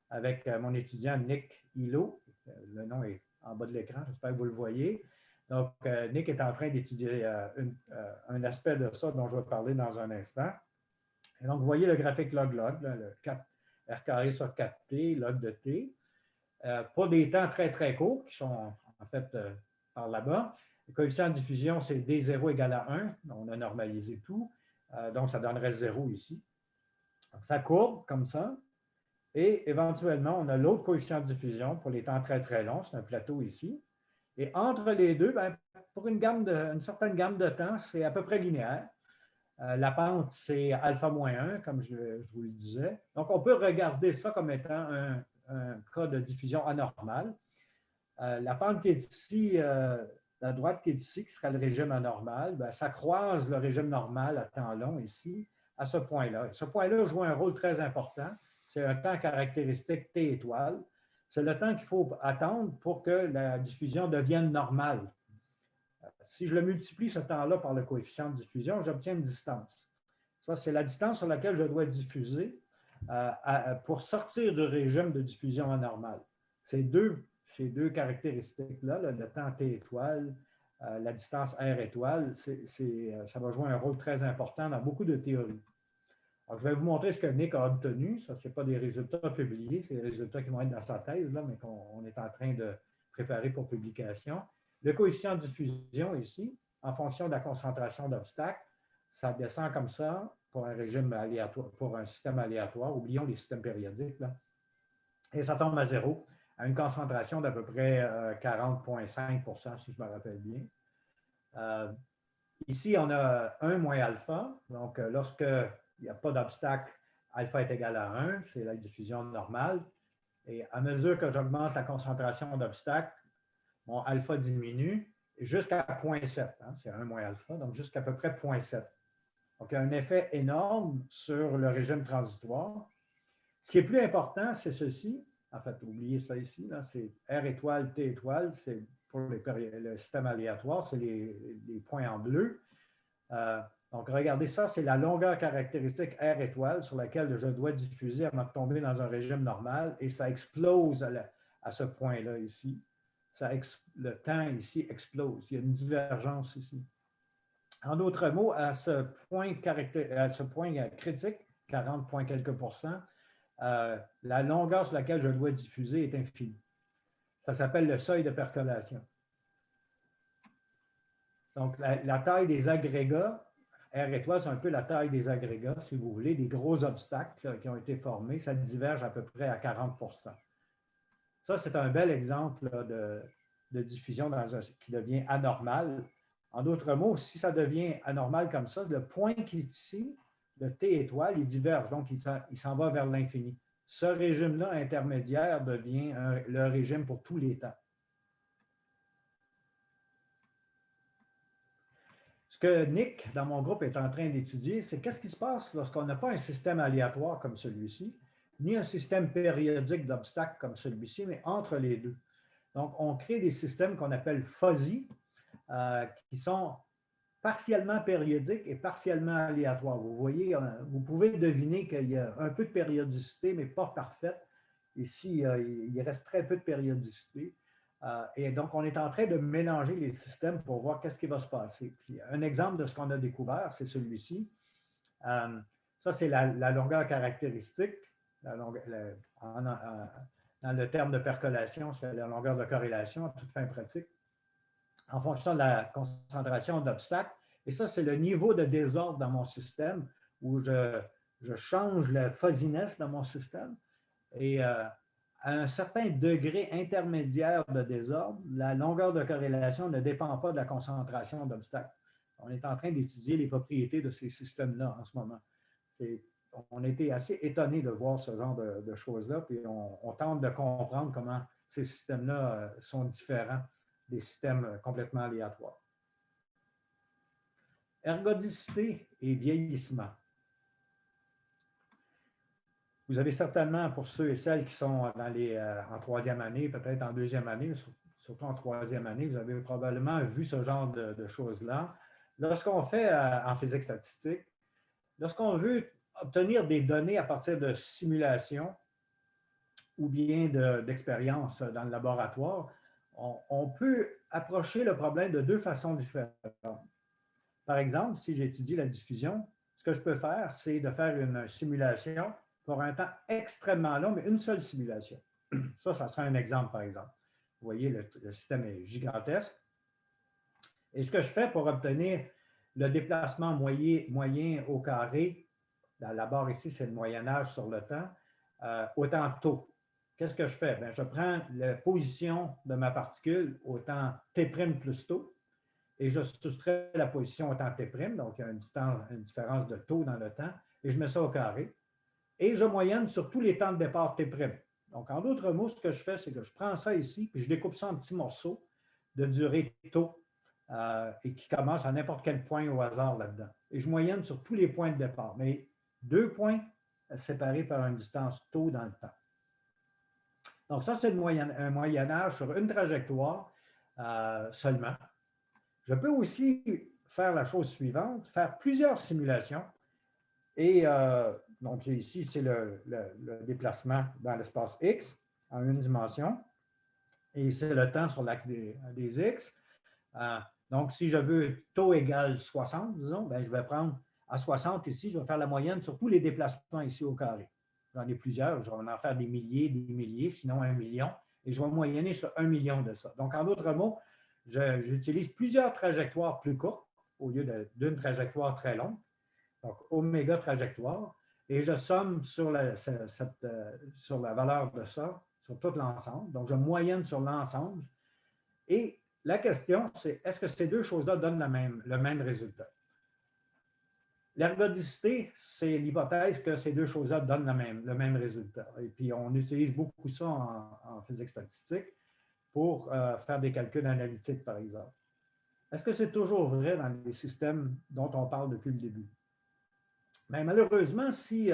avec mon étudiant Nick Hilo. Le nom est en bas de l'écran, j'espère que vous le voyez. Donc, Nick est en train d'étudier un aspect de ça dont je vais parler dans un instant. Et donc, vous voyez le graphique log-log, le 4 R carré sur 4t, log de t. Pour des temps très, très courts, qui sont en fait par là-bas. Le coefficient de diffusion, c'est D0 égale à 1. On a normalisé tout. Donc, ça donnerait 0 ici. Donc, ça courbe comme ça. Et éventuellement, on a l'autre coefficient de diffusion pour les temps très, très longs. C'est un plateau ici. Et entre les deux, bien, pour une certaine gamme de temps, c'est à peu près linéaire. La pente, c'est alpha moins 1, comme je vous le disais. Donc, on peut regarder ça comme étant un cas de diffusion anormale. La pente qui est ici, la droite qui est ici, qui serait le régime anormal, bien, ça croise le régime normal à temps long ici, à ce point-là. Ce point-là joue un rôle très important. C'est un temps caractéristique T étoile. C'est le temps qu'il faut attendre pour que la diffusion devienne normale. Si je le multiplie ce temps-là par le coefficient de diffusion, j'obtiens une distance. Ça, c'est la distance sur laquelle je dois diffuser pour sortir du régime de diffusion anormale. Ces deux caractéristiques-là, le temps T étoile, la distance R étoile, ça va jouer un rôle très important dans beaucoup de théories. Alors, je vais vous montrer ce que Nick a obtenu. Ça, ce n'est pas des résultats publiés, c'est des résultats qui vont être dans sa thèse, là, mais qu'on est en train de préparer pour publication. Le coefficient de diffusion ici, en fonction de la concentration d'obstacles, ça descend comme ça pour un régime aléatoire, pour un système aléatoire. Oublions les systèmes périodiques, là. Et ça tombe à 0, à une concentration d'à peu près 40,5 si je me rappelle bien. Ici, on a 1 moins alpha. Donc, lorsqu'il n'y a pas d'obstacle, alpha est égal à 1, c'est la diffusion normale. Et à mesure que j'augmente la concentration d'obstacles, mon alpha diminue jusqu'à 0,7. Hein, c'est 1 moins alpha, donc jusqu'à peu près 0,7. Donc, il y a un effet énorme sur le régime transitoire. Ce qui est plus important, c'est ceci. En fait, oubliez ça ici, là, c'est R étoile, T étoile, c'est pour le système aléatoire, c'est les points en bleu. Donc, regardez ça, c'est la longueur caractéristique R étoile sur laquelle je dois diffuser avant de tomber dans un régime normal et ça explose à ce point-là ici. Le temps ici explose. Il y a une divergence ici. En d'autres mots, à ce point critique, 40 points quelques pourcents, la longueur sur laquelle je dois diffuser est infinie. Ça s'appelle le seuil de percolation. Donc, la taille des agrégats, R étoile, c'est un peu la taille des agrégats, si vous voulez, des gros obstacles là, qui ont été formés, ça diverge à peu près à 40 %. Ça, c'est un bel exemple là, de diffusion qui devient anormal. En d'autres mots, si ça devient anormal comme ça, le point qui est ici, le T étoile, il diverge, donc il s'en va vers l'infini. Ce régime-là intermédiaire devient le régime pour tous les temps. Ce que Nick, dans mon groupe, est en train d'étudier, c'est qu'est-ce qui se passe lorsqu'on n'a pas un système aléatoire comme celui-ci, ni un système périodique d'obstacles comme celui-ci, mais entre les deux. Donc, on crée des systèmes qu'on appelle fuzzy, qui sont partiellement périodiques et partiellement aléatoires. Vous voyez, vous pouvez deviner qu'il y a un peu de périodicité, mais pas parfaite. Ici, il reste très peu de périodicité. Et donc, on est en train de mélanger les systèmes pour voir qu'est-ce qui va se passer. Puis, un exemple de ce qu'on a découvert, c'est celui-ci. Ça, c'est la longueur caractéristique. Dans le terme de percolation, c'est la longueur de corrélation à toute fin pratique, en fonction de la concentration d'obstacles. Et ça, c'est le niveau de désordre dans mon système où je change la fuzziness dans mon système. Et à un certain degré intermédiaire de désordre, la longueur de corrélation ne dépend pas de la concentration d'obstacles. On est en train d'étudier les propriétés de ces systèmes-là en ce moment. On a été assez étonnés de voir ce genre de choses-là, puis on tente de comprendre comment ces systèmes-là sont différents des systèmes complètement aléatoires. Ergodicité et vieillissement. Vous avez certainement, pour ceux et celles qui sont en troisième année, peut-être en deuxième année, surtout en troisième année, vous avez probablement vu ce genre de choses-là. Lorsqu'on fait en physique statistique, lorsqu'on veut obtenir des données à partir de simulations ou bien d'expériences dans le laboratoire, on peut approcher le problème de deux façons différentes. Par exemple, si j'étudie la diffusion, ce que je peux faire, c'est de faire une simulation pour un temps extrêmement long, mais une seule simulation. Ça serait un exemple, par exemple. Vous voyez, le système est gigantesque. Et ce que je fais pour obtenir le déplacement moyen au carré, la barre ici, c'est le moyen âge sur le temps, au temps tau. Qu'est-ce que je fais? Bien, je prends la position de ma particule au temps T' plus tau, et je soustrais la position au temps T', donc il y a une différence de taux dans le temps, et je mets ça au carré. Et je moyenne sur tous les temps de départ T'. Donc, en d'autres mots, ce que je fais, c'est que je prends ça ici, puis je découpe ça en petits morceaux de durée tau, et qui commencent à n'importe quel point au hasard là-dedans. Et je moyenne sur tous les points de départ, mais 2 points séparés par une distance tau dans le temps. Donc, ça, c'est un moyennage sur une trajectoire seulement. Je peux aussi faire la chose suivante, faire plusieurs simulations. Et donc, ici, c'est le déplacement dans l'espace X en une dimension. Et c'est le temps sur l'axe des X. Donc, si je veux taux égale 60, disons, bien, je vais prendre à 60 ici, je vais faire la moyenne sur tous les déplacements ici au carré. J'en ai plusieurs, je vais en faire des milliers, sinon 1 million, et je vais moyenner sur 1 million de ça. Donc, en d'autres mots, j'utilise plusieurs trajectoires plus courtes au lieu d'une trajectoire très longue, donc oméga trajectoire, et je somme sur la valeur de ça, sur tout l'ensemble. Donc, je moyenne sur l'ensemble. Et la question, c'est est-ce que ces deux choses-là donnent le même résultat? L'ergodicité, c'est l'hypothèse que ces deux choses-là donnent le même résultat. Et puis, on utilise beaucoup ça en physique statistique pour faire des calculs analytiques, par exemple. Est-ce que c'est toujours vrai dans les systèmes dont on parle depuis le début? Bien, malheureusement, si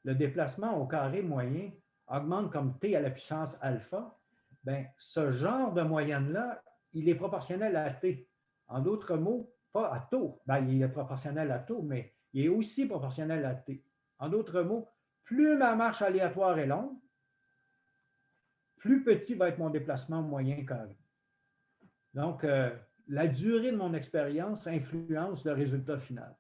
le déplacement au carré moyen augmente comme t à la puissance alpha, bien, ce genre de moyenne-là, il est proportionnel à t. En d'autres mots, pas à taux. Bien, il est proportionnel à taux, mais il est aussi proportionnel à t. En d'autres mots, plus ma marche aléatoire est longue, plus petit va être mon déplacement moyen carré. Donc, la durée de mon expérience influence le résultat final.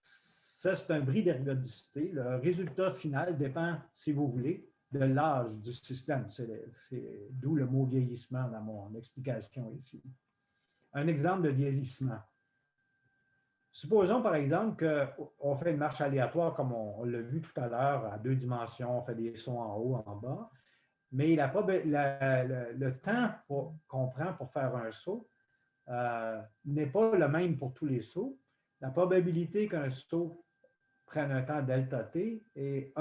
Ça, c'est un bris d'ergodicité. Le résultat final dépend, si vous voulez, de l'âge du système. C'est d'où le mot vieillissement dans mon explication ici. Un exemple de vieillissement. Supposons, par exemple, qu'on fait une marche aléatoire, comme on l'a vu tout à l'heure, à 2 dimensions, on fait des sauts en haut, en bas, mais le temps qu'on prend pour faire un saut n'est pas le même pour tous les sauts. La probabilité qu'un saut prenne un temps delta t est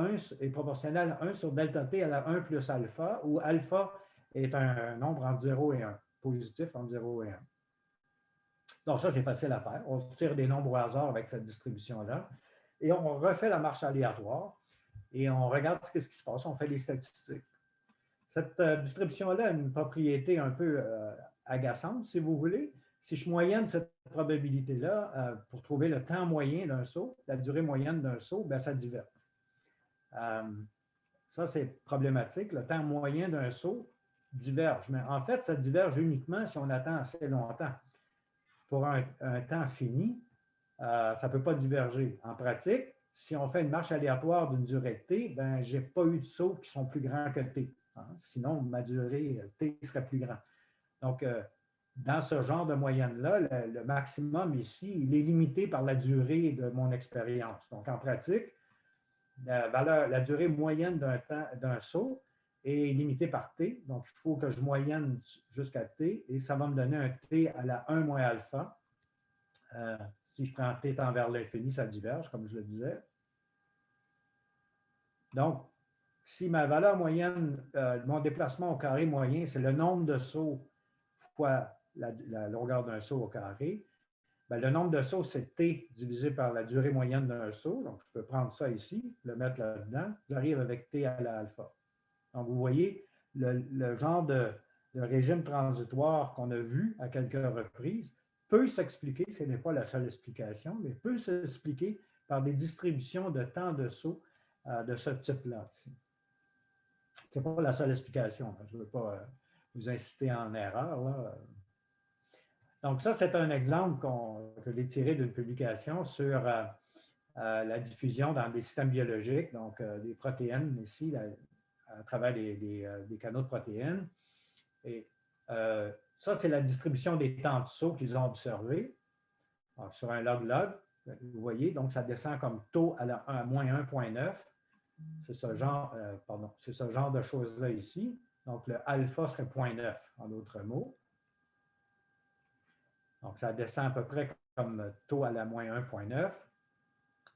proportionnelle à 1 sur delta t à la 1 plus alpha, où alpha est un nombre entre 0 et 1, positif entre 0 et 1. Donc, ça, c'est facile à faire. On tire des nombres au hasard avec cette distribution-là et on refait la marche aléatoire et on regarde ce qui se passe. On fait les statistiques. Cette distribution-là a une propriété un peu agaçante, si vous voulez. Si je moyenne cette probabilité-là pour trouver le temps moyen d'un saut, la durée moyenne d'un saut, bien, ça diverge. Ça, c'est problématique. Le temps moyen d'un saut diverge. Mais en fait, ça diverge uniquement si on attend assez longtemps. Pour un temps fini, ça ne peut pas diverger. En pratique, si on fait une marche aléatoire d'une durée t, ben, je n'ai pas eu de sauts qui sont plus grands que t. Hein? Sinon, ma durée t serait plus grand. Donc, dans ce genre de moyenne-là, le maximum ici, il est limité par la durée de mon expérience. Donc, en pratique, la durée moyenne d'un saut est limitée par t. Donc, il faut que je moyenne jusqu'à t et ça va me donner un t à la 1 moins alpha. Si je prends t tend vers l'infini, ça diverge, comme je le disais. Donc, si ma valeur moyenne, mon déplacement au carré moyen, c'est le nombre de sauts fois la longueur d'un saut au carré, bien, le nombre de sauts, c'est t divisé par la durée moyenne d'un saut. Donc, je peux prendre ça ici, le mettre là-dedans. J'arrive avec t à la alpha. Donc, vous voyez, le genre de régime transitoire qu'on a vu à quelques reprises peut s'expliquer, ce n'est pas la seule explication, mais peut s'expliquer par des distributions de temps de saut de ce type-là. Ce n'est pas la seule explication. Je ne veux pas vous inciter en erreur, là. Donc, ça, c'est un exemple que j'ai tiré d'une publication sur la diffusion dans des systèmes biologiques, donc des protéines ici, à travers des canaux de protéines. Et ça, c'est la distribution des temps de saut qu'ils ont observé sur un log-log. Vous voyez, donc ça descend comme taux à moins 1,9. C'est ce genre de choses-là ici. Donc, le alpha serait 0,9, en d'autres mots. Donc, ça descend à peu près comme taux à la moins 1,9.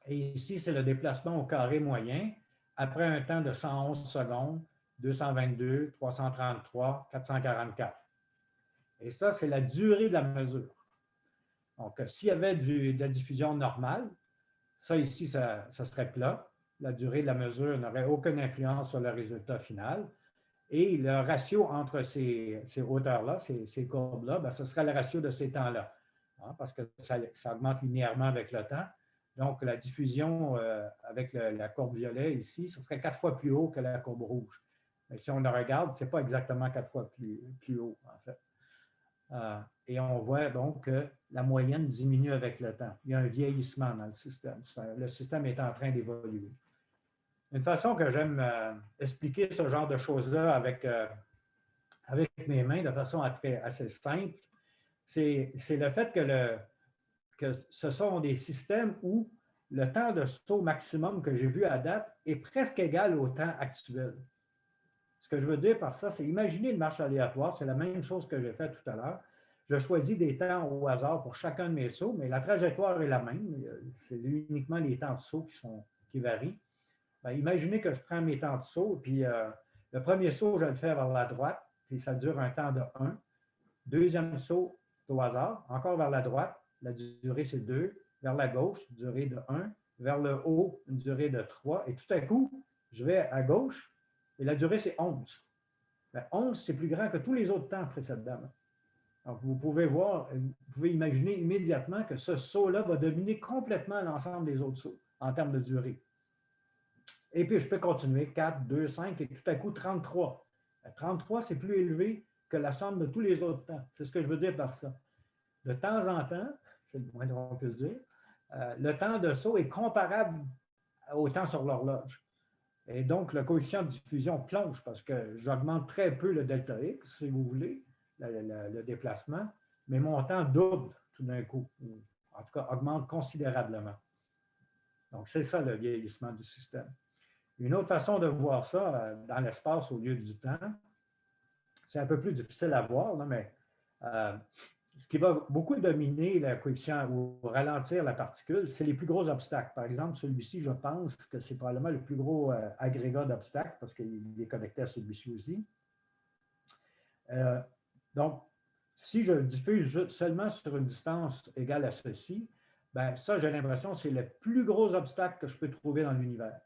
Et ici, c'est le déplacement au carré moyen après un temps de 111 secondes, 222, 333, 444. Et ça, c'est la durée de la mesure. Donc, s'il y avait de la diffusion normale, ça ici, ça serait plat. La durée de la mesure n'aurait aucune influence sur le résultat final. Et le ratio entre ces hauteurs-là, ces courbes-là, bien, ce serait le ratio de ces temps-là, hein, parce que ça augmente linéairement avec le temps. Donc, la diffusion avec la courbe violet ici, ce serait 4 fois plus haut que la courbe rouge. Mais si on le regarde, ce n'est pas exactement 4 fois plus haut, en fait. Et on voit donc que la moyenne diminue avec le temps. Il y a un vieillissement dans le système. Le système est en train d'évoluer. Une façon que j'aime expliquer ce genre de choses-là avec mes mains de façon assez simple, c'est le fait que ce sont des systèmes où le temps de saut maximum que j'ai vu à date est presque égal au temps actuel. Ce que je veux dire par ça, c'est imaginer une marche aléatoire, c'est la même chose que j'ai fait tout à l'heure. Je choisis des temps au hasard pour chacun de mes sauts, mais la trajectoire est la même. C'est uniquement les temps de saut qui varient. Bien, imaginez que je prends mes temps de saut, puis le premier saut, je le fais vers la droite, puis ça dure un temps de 1. Deuxième saut, au hasard, encore vers la droite, la durée c'est 2. Vers la gauche, durée de 1. vers le haut, une durée de 3, et tout à coup, je vais à gauche, et la durée, c'est 11. Ben, 11, c'est plus grand que tous les autres temps précédemment. Donc, vous pouvez voir, vous pouvez imaginer immédiatement que ce saut-là va dominer complètement l'ensemble des autres sauts en termes de durée. Et puis, je peux continuer, 4, 2, 5, et tout à coup, 33. 33, c'est plus élevé que la somme de tous les autres temps. C'est ce que je veux dire par ça. De temps en temps, c'est le moins qu'on peut se dire, le temps de saut est comparable au temps sur l'horloge. Et donc, le coefficient de diffusion plonge parce que j'augmente très peu le delta X, si vous voulez, le déplacement, mais mon temps double tout d'un coup, ou en tout cas augmente considérablement. Donc, c'est ça le vieillissement du système. Une autre façon de voir ça dans l'espace au lieu du temps, c'est un peu plus difficile à voir, là, mais ce qui va beaucoup dominer le coefficient ou ralentir la particule, c'est les plus gros obstacles. Par exemple, celui-ci, je pense que c'est probablement le plus gros agrégat d'obstacles parce qu'il est connecté à celui-ci aussi. Donc, si je diffuse seulement sur une distance égale à ceci, ben ça, j'ai l'impression que c'est le plus gros obstacle que je peux trouver dans l'univers.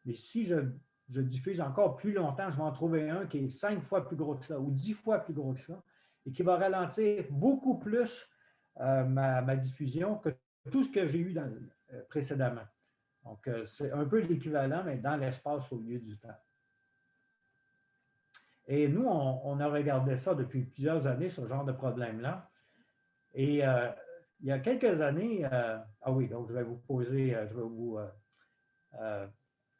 Mais si je diffuse encore plus longtemps, je vais en trouver un qui est 5 fois plus gros que ça ou 10 fois plus gros que ça et qui va ralentir beaucoup plus ma diffusion que tout ce que j'ai eu précédemment. Donc, c'est un peu l'équivalent, mais dans l'espace au lieu du temps. Et nous, on a regardé ça depuis plusieurs années, ce genre de problème-là. Et il y a quelques années, ah oui, donc je vais vous poser, je vais vous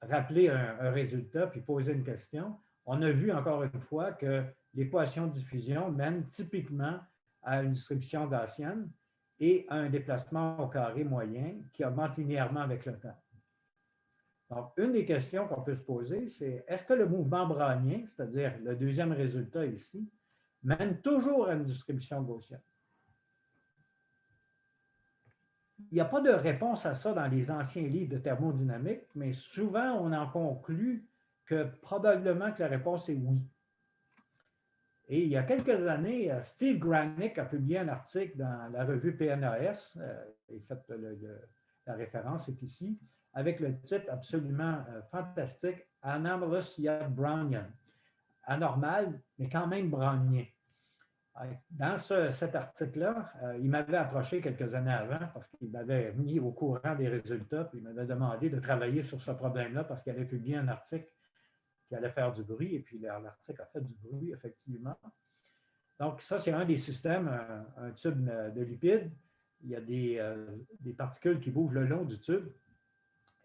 rappeler un résultat puis poser une question. On a vu encore une fois que l'équation de diffusion mène typiquement à une distribution gaussienne et à un déplacement au carré moyen qui augmente linéairement avec le temps. Donc, une des questions qu'on peut se poser, c'est est-ce que le mouvement brownien, c'est-à-dire le deuxième résultat ici, mène toujours à une distribution gaussienne? Il n'y a pas de réponse à ça dans les anciens livres de thermodynamique, mais souvent, on en conclut que probablement que la réponse est oui. Et il y a quelques années, Steve Granick a publié un article dans la revue PNAS, et la référence est ici, avec le titre absolument fantastique, Anomalous yet Brownian. Anormal, mais quand même brownien. Dans cet article-là, il m'avait approché quelques années avant parce qu'il m'avait mis au courant des résultats, puis il m'avait demandé de travailler sur ce problème-là parce qu'il avait publié un article qui allait faire du bruit, et puis l'article a fait du bruit, effectivement. Donc, ça, c'est un des systèmes, un tube de lipides. Il y a des particules qui bougent le long du tube.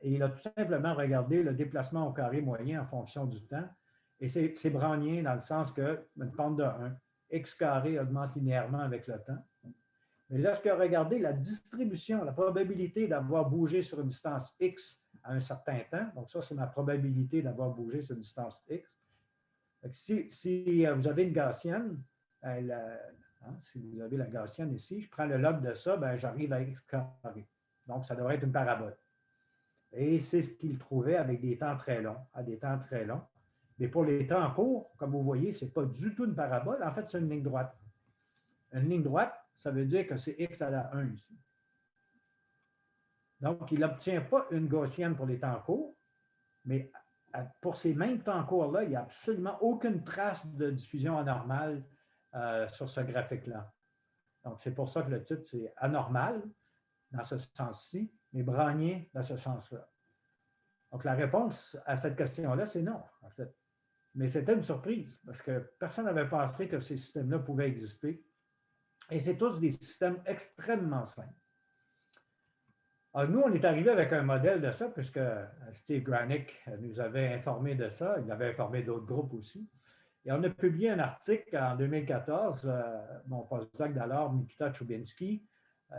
Et il a tout simplement regardé le déplacement au carré moyen en fonction du temps. Et c'est brownien dans le sens qu'une pente de 1, x carré augmente linéairement avec le temps. Mais lorsqu'il a regardé la distribution, la probabilité d'avoir bougé sur une distance x à un certain temps, donc ça, c'est ma probabilité d'avoir bougé sur une distance x. Si vous avez une gaussienne, si vous avez la gaussienne ici, je prends le log de ça, j'arrive à x carré. Donc, ça devrait être une parabole. Et c'est ce qu'il trouvait avec des temps très longs, à des temps très longs. Mais pour les temps courts, comme vous voyez, ce n'est pas du tout une parabole. En fait, c'est une ligne droite. Une ligne droite, ça veut dire que c'est x à la 1 ici. Donc, il n'obtient pas une gaussienne pour les temps courts, mais pour ces mêmes temps courts-là, il n'y a absolument aucune trace de diffusion anormale sur ce graphique-là. Donc, c'est pour ça que le titre, c'est anormal, dans ce sens-ci, mais brownien dans ce sens-là. Donc, la réponse à cette question-là, c'est non, en fait. Mais c'était une surprise, parce que personne n'avait pensé que ces systèmes-là pouvaient exister. Et c'est tous des systèmes extrêmement simples. Alors, nous, on est arrivé avec un modèle de ça, puisque Steve Granick nous avait informé de ça. Il avait informé d'autres groupes aussi. Et on a publié un article en 2014, mon postdoc d'alors, Nikita Chubinski,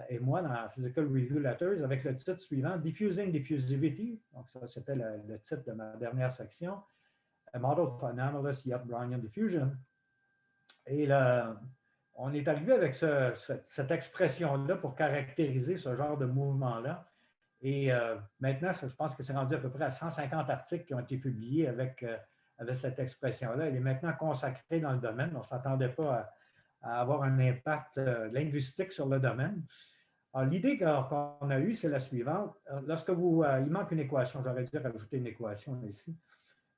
et moi, dans Physical Review Letters, avec le titre suivant, Diffusing Diffusivity. Donc, ça, c'était le titre de ma dernière section. A Model for Anomalous yet Brownian Diffusion. Et là, on est arrivé avec cette expression-là pour caractériser ce genre de mouvement-là. Et maintenant, je pense que c'est rendu à peu près à 150 articles qui ont été publiés avec cette expression-là. Elle est maintenant consacrée dans le domaine. On ne s'attendait pas à avoir un impact linguistique sur le domaine. Alors, l'idée qu'on a eue, c'est la suivante. Lorsque il manque une équation, j'aurais dû rajouter une équation ici.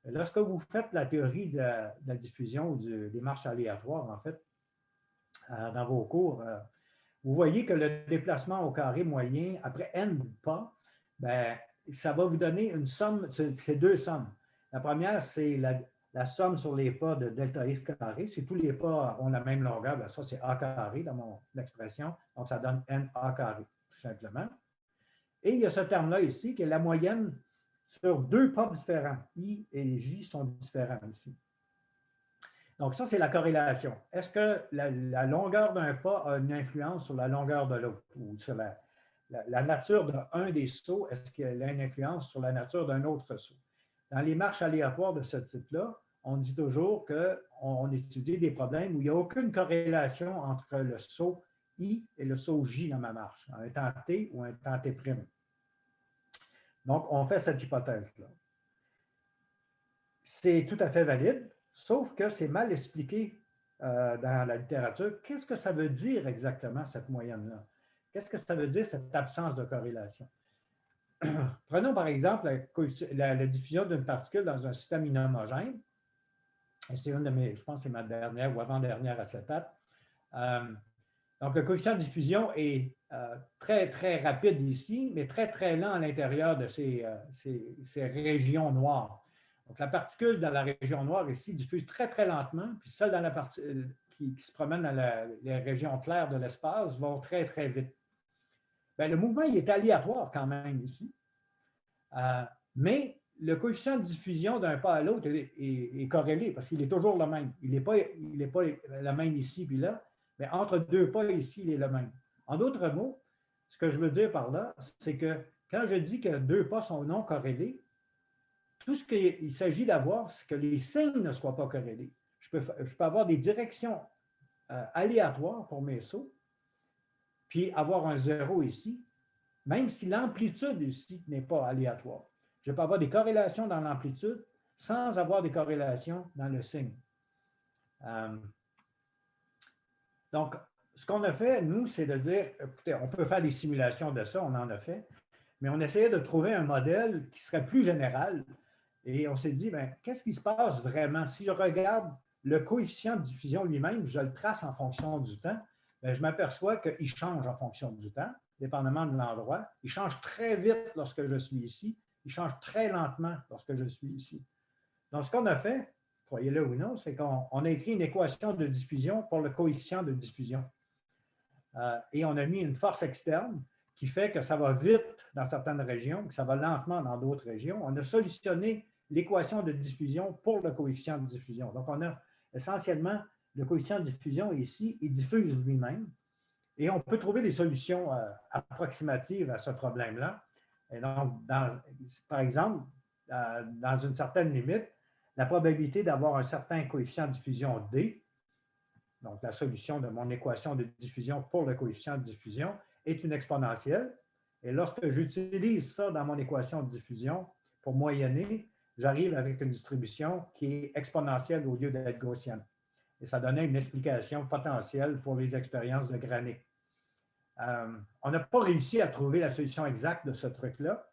Lorsque vous faites la théorie de la diffusion ou des marches aléatoires, en fait, dans vos cours, vous voyez que le déplacement au carré moyen, après n pas, ben, ça va vous donner une somme, c'est deux sommes. La première, c'est la somme sur les pas de delta x carré. Si tous les pas ont la même longueur, ben ça, c'est a carré dans mon expression. Donc, ça donne n a carré, tout simplement. Et il y a ce terme-là ici, qui est la moyenne sur deux pas différents. I et J sont différents ici. Donc, ça, c'est la corrélation. Est-ce que la longueur d'un pas a une influence sur la longueur de l'autre ou sur la nature d'un des sauts? Est-ce qu'elle a une influence sur la nature d'un autre saut? Dans les marches aléatoires de ce type-là, on dit toujours qu'on étudie des problèmes où il n'y a aucune corrélation entre le saut I et le saut J dans ma marche, un temps T ou un temps T'. Donc, on fait cette hypothèse-là. C'est tout à fait valide, sauf que c'est mal expliqué dans la littérature. Qu'est-ce que ça veut dire exactement, cette moyenne-là? Qu'est-ce que ça veut dire, cette absence de corrélation? Prenons par exemple la diffusion d'une particule dans un système inhomogène. C'est une de mes, je pense que c'est ma dernière ou avant-dernière acétate. Donc, le coefficient de diffusion est très, très rapide ici, mais très, très lent à l'intérieur de ces régions noires. Donc, la particule dans la région noire ici diffuse très, très lentement, puis celle dans la partie, qui se promène dans les régions claires de l'espace vont très, très vite. Bien, le mouvement il est aléatoire quand même ici, mais le coefficient de diffusion d'un pas à l'autre est corrélé parce qu'il est toujours le même. Il n'est pas le même ici puis là, mais entre deux pas ici, il est le même. En d'autres mots, ce que je veux dire par là, c'est que quand je dis que deux pas sont non corrélés, tout ce qu'il s'agit d'avoir, c'est que les signes ne soient pas corrélés. Je peux avoir des directions aléatoires pour mes sauts, puis avoir un zéro ici, même si l'amplitude ici n'est pas aléatoire. Je peux avoir des corrélations dans l'amplitude sans avoir des corrélations dans le signe. Donc, ce qu'on a fait, nous, c'est de dire, écoutez, on peut faire des simulations de ça, on en a fait, mais on essayait de trouver un modèle qui serait plus général. Et on s'est dit, bien, qu'est-ce qui se passe vraiment? Si je regarde le coefficient de diffusion lui-même, je le trace en fonction du temps, bien, je m'aperçois qu'il change en fonction du temps, dépendamment de l'endroit. Il change très vite lorsque je suis ici. Il change très lentement lorsque je suis ici. Donc, ce qu'on a fait, croyez-le ou non, c'est qu'on a écrit une équation de diffusion pour le coefficient de diffusion. Et on a mis une force externe qui fait que ça va vite dans certaines régions, que ça va lentement dans d'autres régions. On a solutionné l'équation de diffusion pour le coefficient de diffusion. Donc, on a essentiellement le coefficient de diffusion ici, il diffuse lui-même. Et on peut trouver des solutions approximatives à ce problème-là. Et donc, par exemple, dans une certaine limite, la probabilité d'avoir un certain coefficient de diffusion D, donc la solution de mon équation de diffusion pour le coefficient de diffusion, est une exponentielle. Et lorsque j'utilise ça dans mon équation de diffusion pour moyenner, j'arrive avec une distribution qui est exponentielle au lieu d'être gaussienne. Et ça donnait une explication potentielle pour les expériences de Granic. On n'a pas réussi à trouver la solution exacte de ce truc-là.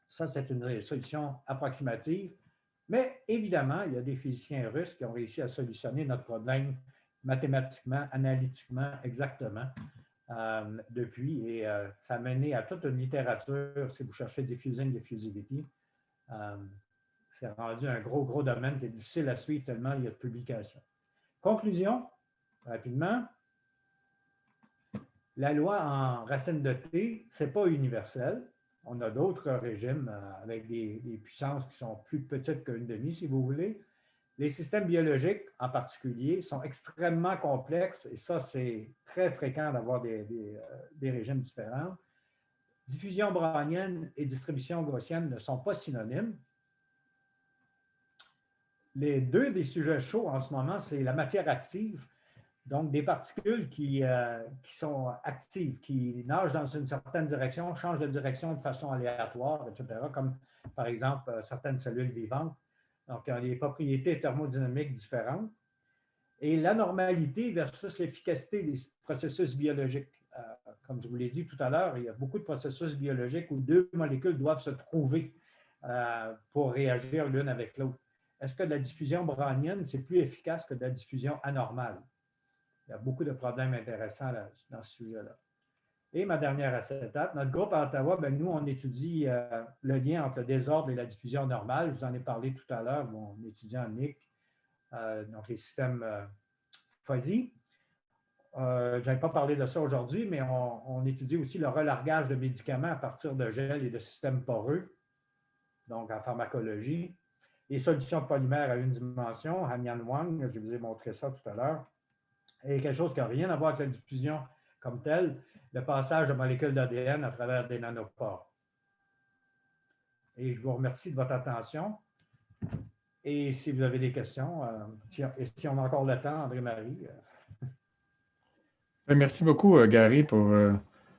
Ça, c'est une solution approximative. Mais évidemment, il y a des physiciens russes qui ont réussi à solutionner notre problème mathématiquement, analytiquement, exactement depuis. Et ça a mené à toute une littérature. Si vous cherchez diffusing diffusivity, c'est rendu un gros, gros domaine qui est difficile à suivre tellement il y a de publications. Conclusion, rapidement. La loi en racine de t, ce n'est pas universel. On a d'autres régimes avec des puissances qui sont plus petites qu'une demi, si vous voulez. Les systèmes biologiques, en particulier, sont extrêmement complexes et ça, c'est très fréquent d'avoir des régimes différents. Diffusion brownienne et distribution gaussienne ne sont pas synonymes. Les deux des sujets chauds en ce moment, c'est la matière active. Donc, des particules qui sont actives, qui nagent dans une certaine direction, changent de direction de façon aléatoire, etc., comme par exemple certaines cellules vivantes. Donc, il y a des propriétés thermodynamiques différentes. Et l'anormalité versus l'efficacité des processus biologiques. comme je vous l'ai dit tout à l'heure, il y a beaucoup de processus biologiques où deux molécules doivent se trouver pour réagir l'une avec l'autre. Est-ce que la diffusion brownienne, c'est plus efficace que de la diffusion anormale? Il y a beaucoup de problèmes intéressants dans ce sujet-là. Et ma dernière étape, notre groupe à Ottawa, bien, nous, on étudie le lien entre le désordre et la diffusion normale. Je vous en ai parlé tout à l'heure, mon étudiant Nick, donc les systèmes fuzzy. Je n'avais pas parlé de ça aujourd'hui, mais on étudie aussi le relargage de médicaments à partir de gel et de systèmes poreux, donc en pharmacologie. Les solutions de polymères à une dimension, Hamian Wang, je vous ai montré ça tout à l'heure, et quelque chose qui n'a rien à voir avec la diffusion comme telle, le passage de molécules d'ADN à travers des nanopores. Et je vous remercie de votre attention. Et si vous avez des questions, si on a encore le temps, André-Marie. Merci beaucoup, Gary, pour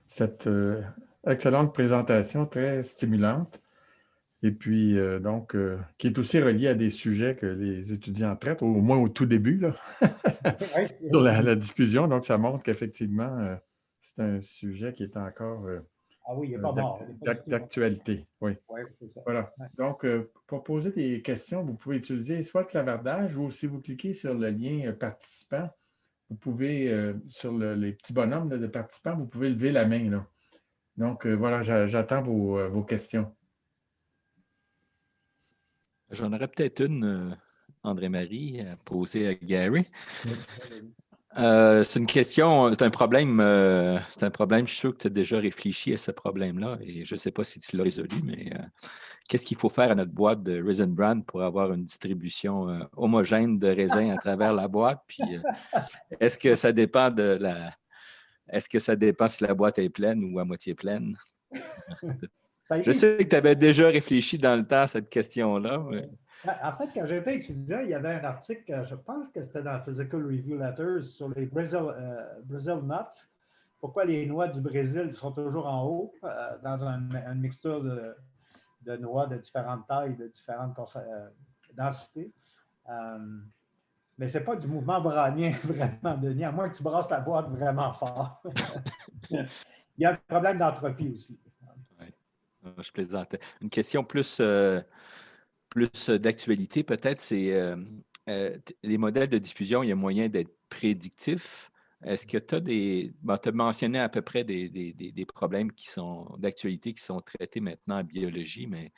cette excellente présentation très stimulante. Et puis, qui est aussi reliée à des sujets que les étudiants traitent, au moins au tout début, là, sur la diffusion. Donc, ça montre qu'effectivement, c'est un sujet qui est encore d'actualité. Oui. Oui, c'est ça. Voilà. Donc, pour poser des questions, vous pouvez utiliser soit le clavardage ou si vous cliquez sur le lien participant, vous pouvez, sur les petits bonhommes de participants, vous pouvez lever la main. Là. Donc, voilà, j'attends vos questions. J'en aurais peut-être une, André-Marie, à poser à Gary. C'est une question, c'est un problème, je suis sûr que tu as déjà réfléchi à ce problème-là et je ne sais pas si tu l'as résolu, mais qu'est-ce qu'il faut faire à notre boîte de Raisin Bran pour avoir une distribution homogène de raisins à travers la boîte? Puis, est-ce que ça dépend est-ce que ça dépend si la boîte est pleine ou à moitié pleine? Je sais que tu avais déjà réfléchi dans le temps à cette question-là. Mais... En fait, quand j'étais étudiant, il y avait un article, je pense que c'était dans Physical Review Letters, sur les Brazil Nuts. Pourquoi les noix du Brésil sont toujours en haut dans une mixture de noix de différentes tailles, de différentes densités. Mais ce n'est pas du mouvement brownien vraiment, Denis, à moins que tu brasses la boîte vraiment fort. Il y a un problème d'entropie aussi. Je plaisantais. Une question plus d'actualité, peut-être, c'est les modèles de diffusion, il y a moyen d'être prédictif. Est-ce que tu as tu as mentionné à peu près des problèmes qui sont d'actualité qui sont traités maintenant en biologie, mais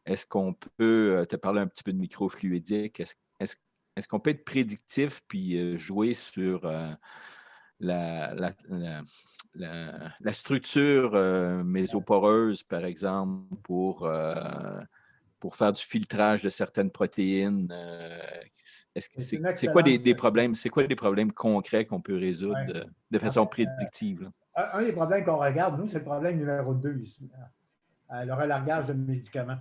est-ce qu'on peut, tu as parlé un petit peu de microfluidique, est-ce qu'on peut être prédictif puis jouer sur la structure mésoporeuse, par exemple, pour faire du filtrage de certaines protéines? C'est quoi des problèmes? C'est quoi des problèmes concrets qu'on peut résoudre de façon prédictive? Un des problèmes qu'on regarde, nous, c'est le problème numéro 2 ici, le relargage de médicaments.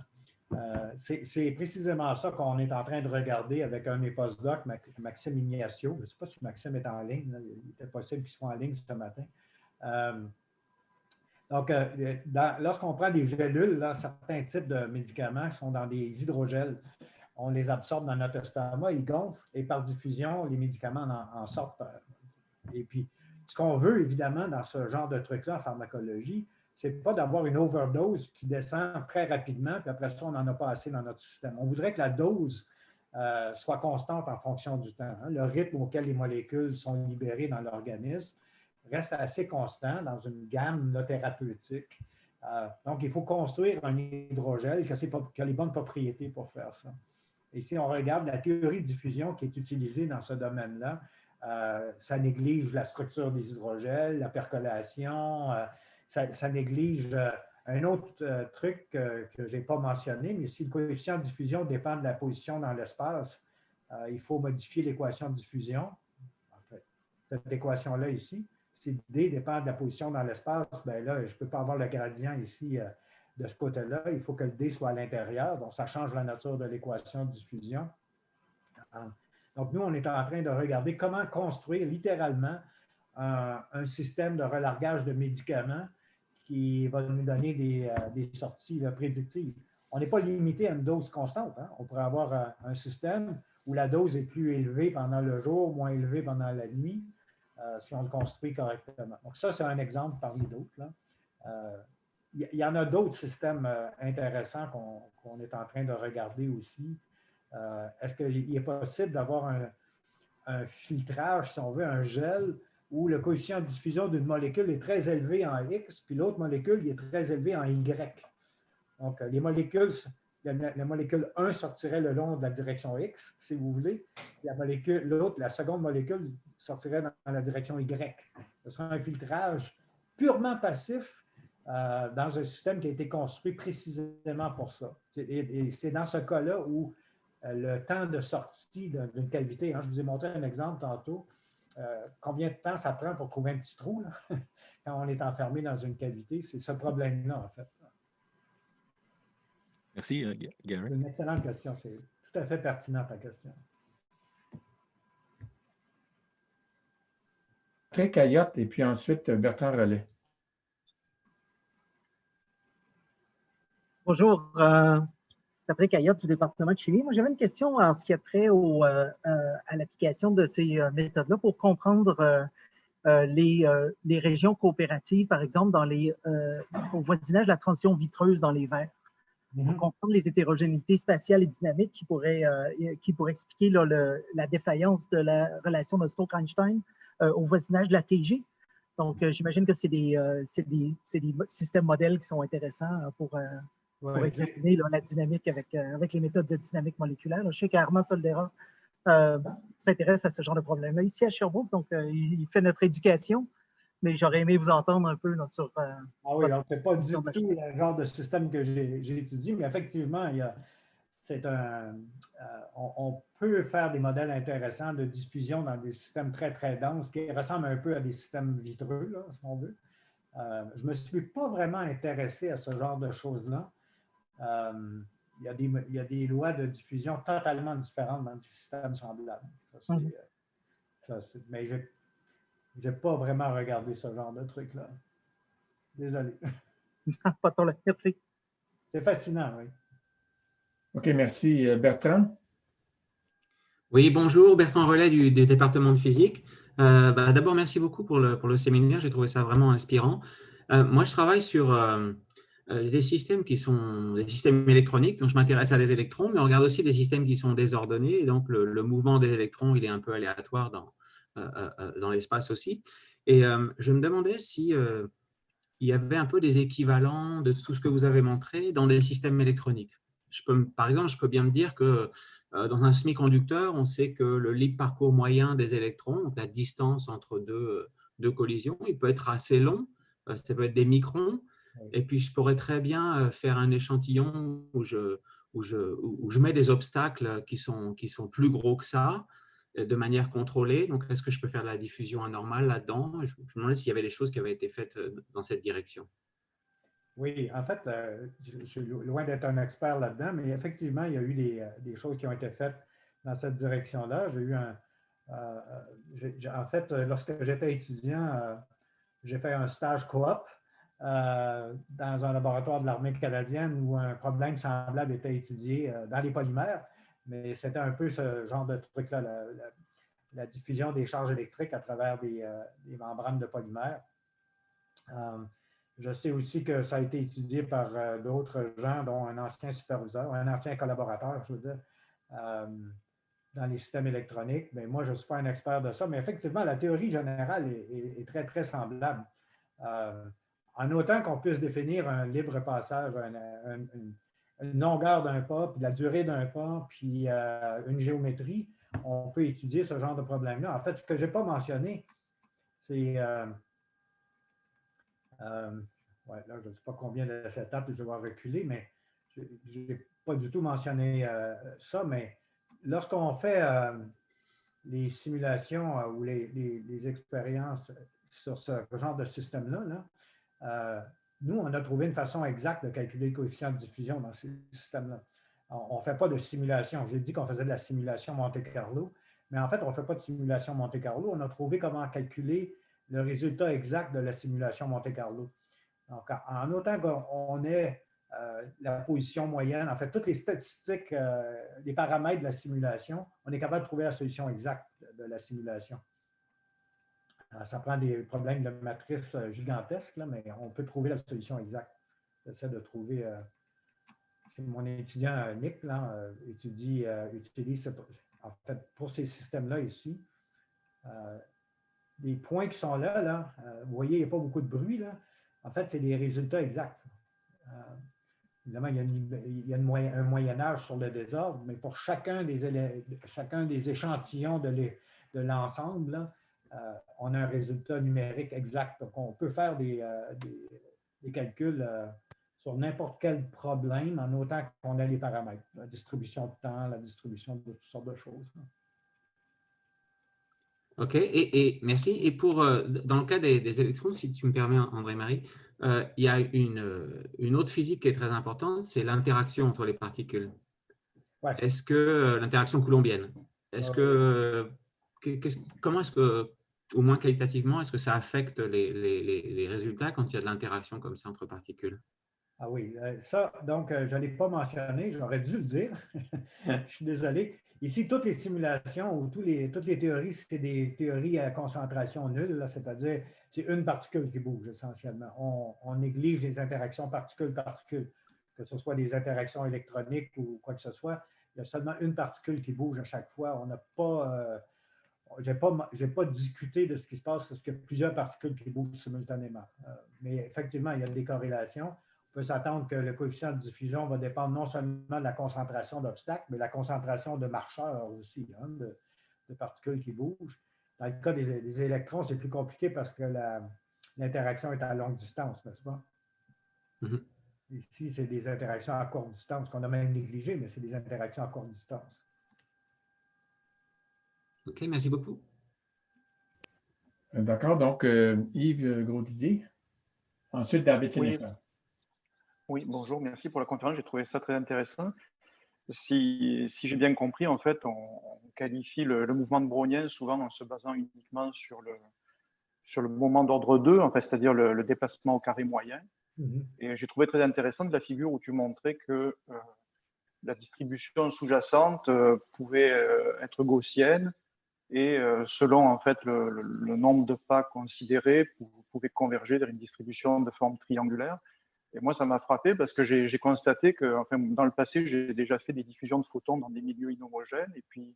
C'est précisément ça qu'on est en train de regarder avec un de mes postdocs, Maxime Ignacio. Je ne sais pas si Maxime est en ligne. Là. Il était possible qu'il soit en ligne ce matin. Donc, lorsqu'on prend des gélules, là, certains types de médicaments qui sont dans des hydrogels, on les absorbe dans notre estomac, ils gonflent et par diffusion, les médicaments en sortent. Et puis, ce qu'on veut, évidemment, dans ce genre de truc-là en pharmacologie, ce n'est pas d'avoir une overdose qui descend très rapidement, puis après ça, on n'en a pas assez dans notre système. On voudrait que la dose soit constante en fonction du temps. Hein. Le rythme auquel les molécules sont libérées dans l'organisme reste assez constant dans une gamme là, thérapeutique. Donc, il faut construire un hydrogel qui a les bonnes propriétés pour faire ça. Et si on regarde la théorie de diffusion qui est utilisée dans ce domaine-là, ça néglige la structure des hydrogels, la percolation, ça néglige un autre truc que je n'ai pas mentionné, mais si le coefficient de diffusion dépend de la position dans l'espace, il faut modifier l'équation de diffusion. En fait, cette équation-là ici, si D dépend de la position dans l'espace, bien là, je ne peux pas avoir le gradient ici de ce côté-là. Il faut que le D soit à l'intérieur. Donc, ça change la nature de l'équation de diffusion. Donc, nous, on est en train de regarder comment construire littéralement un système de relargage de médicaments qui va nous donner des sorties prédictives. On n'est pas limité à une dose constante. Hein? On pourrait avoir un système où la dose est plus élevée pendant le jour, moins élevée pendant la nuit. si on le construit correctement. Donc, ça, c'est un exemple parmi d'autres. Il y en a d'autres systèmes intéressants qu'on est en train de regarder aussi. Est-ce qu'il est possible d'avoir un filtrage, si on veut, un gel, où le coefficient de diffusion d'une molécule est très élevé en X, puis l'autre molécule il est très élevé en Y. Donc, la molécule 1 sortirait le long de la direction X, si vous voulez. La seconde molécule, sortirait dans la direction Y. Ce sera un filtrage purement passif dans un système qui a été construit précisément pour ça. Et c'est dans ce cas-là où le temps de sortie d'une cavité, je vous ai montré un exemple tantôt, combien de temps ça prend pour trouver un petit trou là, quand on est enfermé dans une cavité, c'est ce problème-là, en fait. Merci, Gary. C'est une excellente question. C'est tout à fait pertinent, ta question. Patrick Ayotte et puis ensuite Bertrand Rollet. Bonjour, Patrick Ayotte du département de chimie. Moi, j'avais une question en ce qui a trait à l'application de ces méthodes-là pour comprendre les régions coopératives, par exemple, au voisinage de la transition vitreuse dans les verres. Pour comprendre les hétérogénéités spatiales et dynamiques qui pourraient expliquer la défaillance de la relation de Stokes-Einstein au voisinage de la TG. Donc, j'imagine que c'est des systèmes modèles qui sont intéressants pour examiner la dynamique avec les méthodes de dynamique moléculaire. Je sais qu'Armand Soldera s'intéresse à ce genre de problème-là ici à Sherbrooke, donc il fait notre éducation. Mais j'aurais aimé vous entendre un peu sur... ah oui, alors c'est pas du tout le genre de système que j'ai étudié, mais effectivement, on peut faire des modèles intéressants de diffusion dans des systèmes très, très denses qui ressemblent un peu à des systèmes vitreux, là, si on veut. Je ne me suis pas vraiment intéressé à ce genre de choses-là. Il y a des lois de diffusion totalement différentes dans des systèmes semblables. Mais je n'ai pas vraiment regardé ce genre de truc-là. Désolé. Pas de problème. Merci. C'est fascinant, oui. OK, merci. Bertrand? Oui, bonjour, Bertrand Rollet du département de physique. D'abord, merci beaucoup pour le séminaire. J'ai trouvé ça vraiment inspirant. Moi, je travaille sur des systèmes qui sont des systèmes électroniques. Donc, je m'intéresse à des électrons, mais on regarde aussi des systèmes qui sont désordonnés. Et donc, le mouvement des électrons, il est un peu aléatoire dans l'espace aussi. Et je me demandais si il y avait un peu des équivalents de tout ce que vous avez montré dans des systèmes électroniques. Par exemple, je peux bien me dire que dans un semi-conducteur, on sait que le libre parcours moyen des électrons, donc la distance entre deux collisions, il peut être assez long, ça peut être des microns, et puis je pourrais très bien faire un échantillon où je mets des obstacles qui sont plus gros que ça, de manière contrôlée. Donc, est-ce que je peux faire de la diffusion anormale là-dedans? Je me demandais s'il y avait des choses qui avaient été faites dans cette direction. Oui, en fait, je suis loin d'être un expert là-dedans, mais effectivement, il y a eu des choses qui ont été faites dans cette direction-là. En fait, lorsque j'étais étudiant, j'ai fait un stage coop dans un laboratoire de l'armée canadienne où un problème semblable était étudié dans les polymères, mais c'était un peu ce genre de truc-là, la diffusion des charges électriques à travers des membranes de polymères. Je sais aussi que ça a été étudié par d'autres gens, dont un ancien superviseur, un ancien collaborateur, je veux dire, dans les systèmes électroniques. Mais moi, je ne suis pas un expert de ça, mais effectivement, la théorie générale est très, très semblable. En autant qu'on puisse définir un libre passage, une longueur d'un pas, puis la durée d'un pas, puis une géométrie, on peut étudier ce genre de problème-là. En fait, ce que je n'ai pas mentionné, c'est... là, je ne sais pas combien de cette étape je vais reculer, mais je n'ai pas du tout mentionné ça, mais lorsqu'on fait les simulations ou les expériences sur ce genre de système-là, nous, on a trouvé une façon exacte de calculer le coefficient de diffusion dans ces systèmes-là. On ne fait pas de simulation. J'ai dit qu'on faisait de la simulation Monte-Carlo, mais en fait, on ne fait pas de simulation Monte-Carlo. On a trouvé comment calculer le résultat exact de la simulation Monte-Carlo. Donc, en autant qu'on ait la position moyenne, en fait, toutes les statistiques, les paramètres de la simulation, on est capable de trouver la solution exacte de la simulation. Ça prend des problèmes de matrice gigantesques, là, mais on peut trouver la solution exacte. J'essaie de trouver. C'est mon étudiant Nick là, utilise en fait pour ces systèmes-là ici. Les points qui sont là, vous voyez, il n'y a pas beaucoup de bruit. Là. En fait, c'est des résultats exacts. Évidemment, il y a un moyen-âge sur le désordre, mais pour chacun des échantillons de l'ensemble, on a un résultat numérique exact. Donc, on peut faire des calculs sur n'importe quel problème en autant qu'on a les paramètres, la distribution de temps, la distribution de toutes sortes de choses. OK, et merci. Et dans le cas des électrons, si tu me permets, André-Marie, il y a une autre physique qui est très importante, c'est l'interaction entre les particules. Ouais. Est-ce que l'interaction coulombienne, comment est-ce que, au moins qualitativement, est-ce que ça affecte les résultats quand il y a de l'interaction comme ça entre particules? Ah oui, ça, donc, je ne l'ai pas mentionné, j'aurais dû le dire. Je suis désolé. Ici, toutes les simulations ou toutes les théories, c'est des théories à concentration nulle, c'est-à-dire c'est une particule qui bouge essentiellement. On néglige les interactions particule-particule, que ce soit des interactions électroniques ou quoi que ce soit. Il y a seulement une particule qui bouge à chaque fois. On n'a pas, j'ai pas discuté de ce qui se passe parce qu'il y a plusieurs particules qui bougent simultanément. Mais effectivement, il y a des corrélations. On peut s'attendre que le coefficient de diffusion va dépendre non seulement de la concentration d'obstacles, mais de la concentration de marcheurs aussi, de particules qui bougent. Dans le cas des électrons, c'est plus compliqué parce que l'interaction est à longue distance, n'est-ce pas? Mm-hmm. Ici, c'est des interactions à courte distance qu'on a même négligées, mais c'est des interactions à courte distance. OK, merci beaucoup. D'accord, donc Yves Grosdidier. Ensuite, David Sénéchal. Oui, bonjour, merci pour la conférence, j'ai trouvé ça très intéressant. Si j'ai bien compris, en fait, on qualifie le mouvement de brownien souvent en se basant uniquement sur le moment d'ordre 2, en fait, c'est-à-dire le déplacement au carré moyen. Mm-hmm. Et j'ai trouvé très intéressante la figure où tu montrais que la distribution sous-jacente pouvait être gaussienne et selon en fait le nombre de pas considérés, vous pouvez converger vers une distribution de forme triangulaire. Et moi, ça m'a frappé parce que j'ai constaté que enfin, dans le passé, j'ai déjà fait des diffusions de photons dans des milieux inhomogènes et puis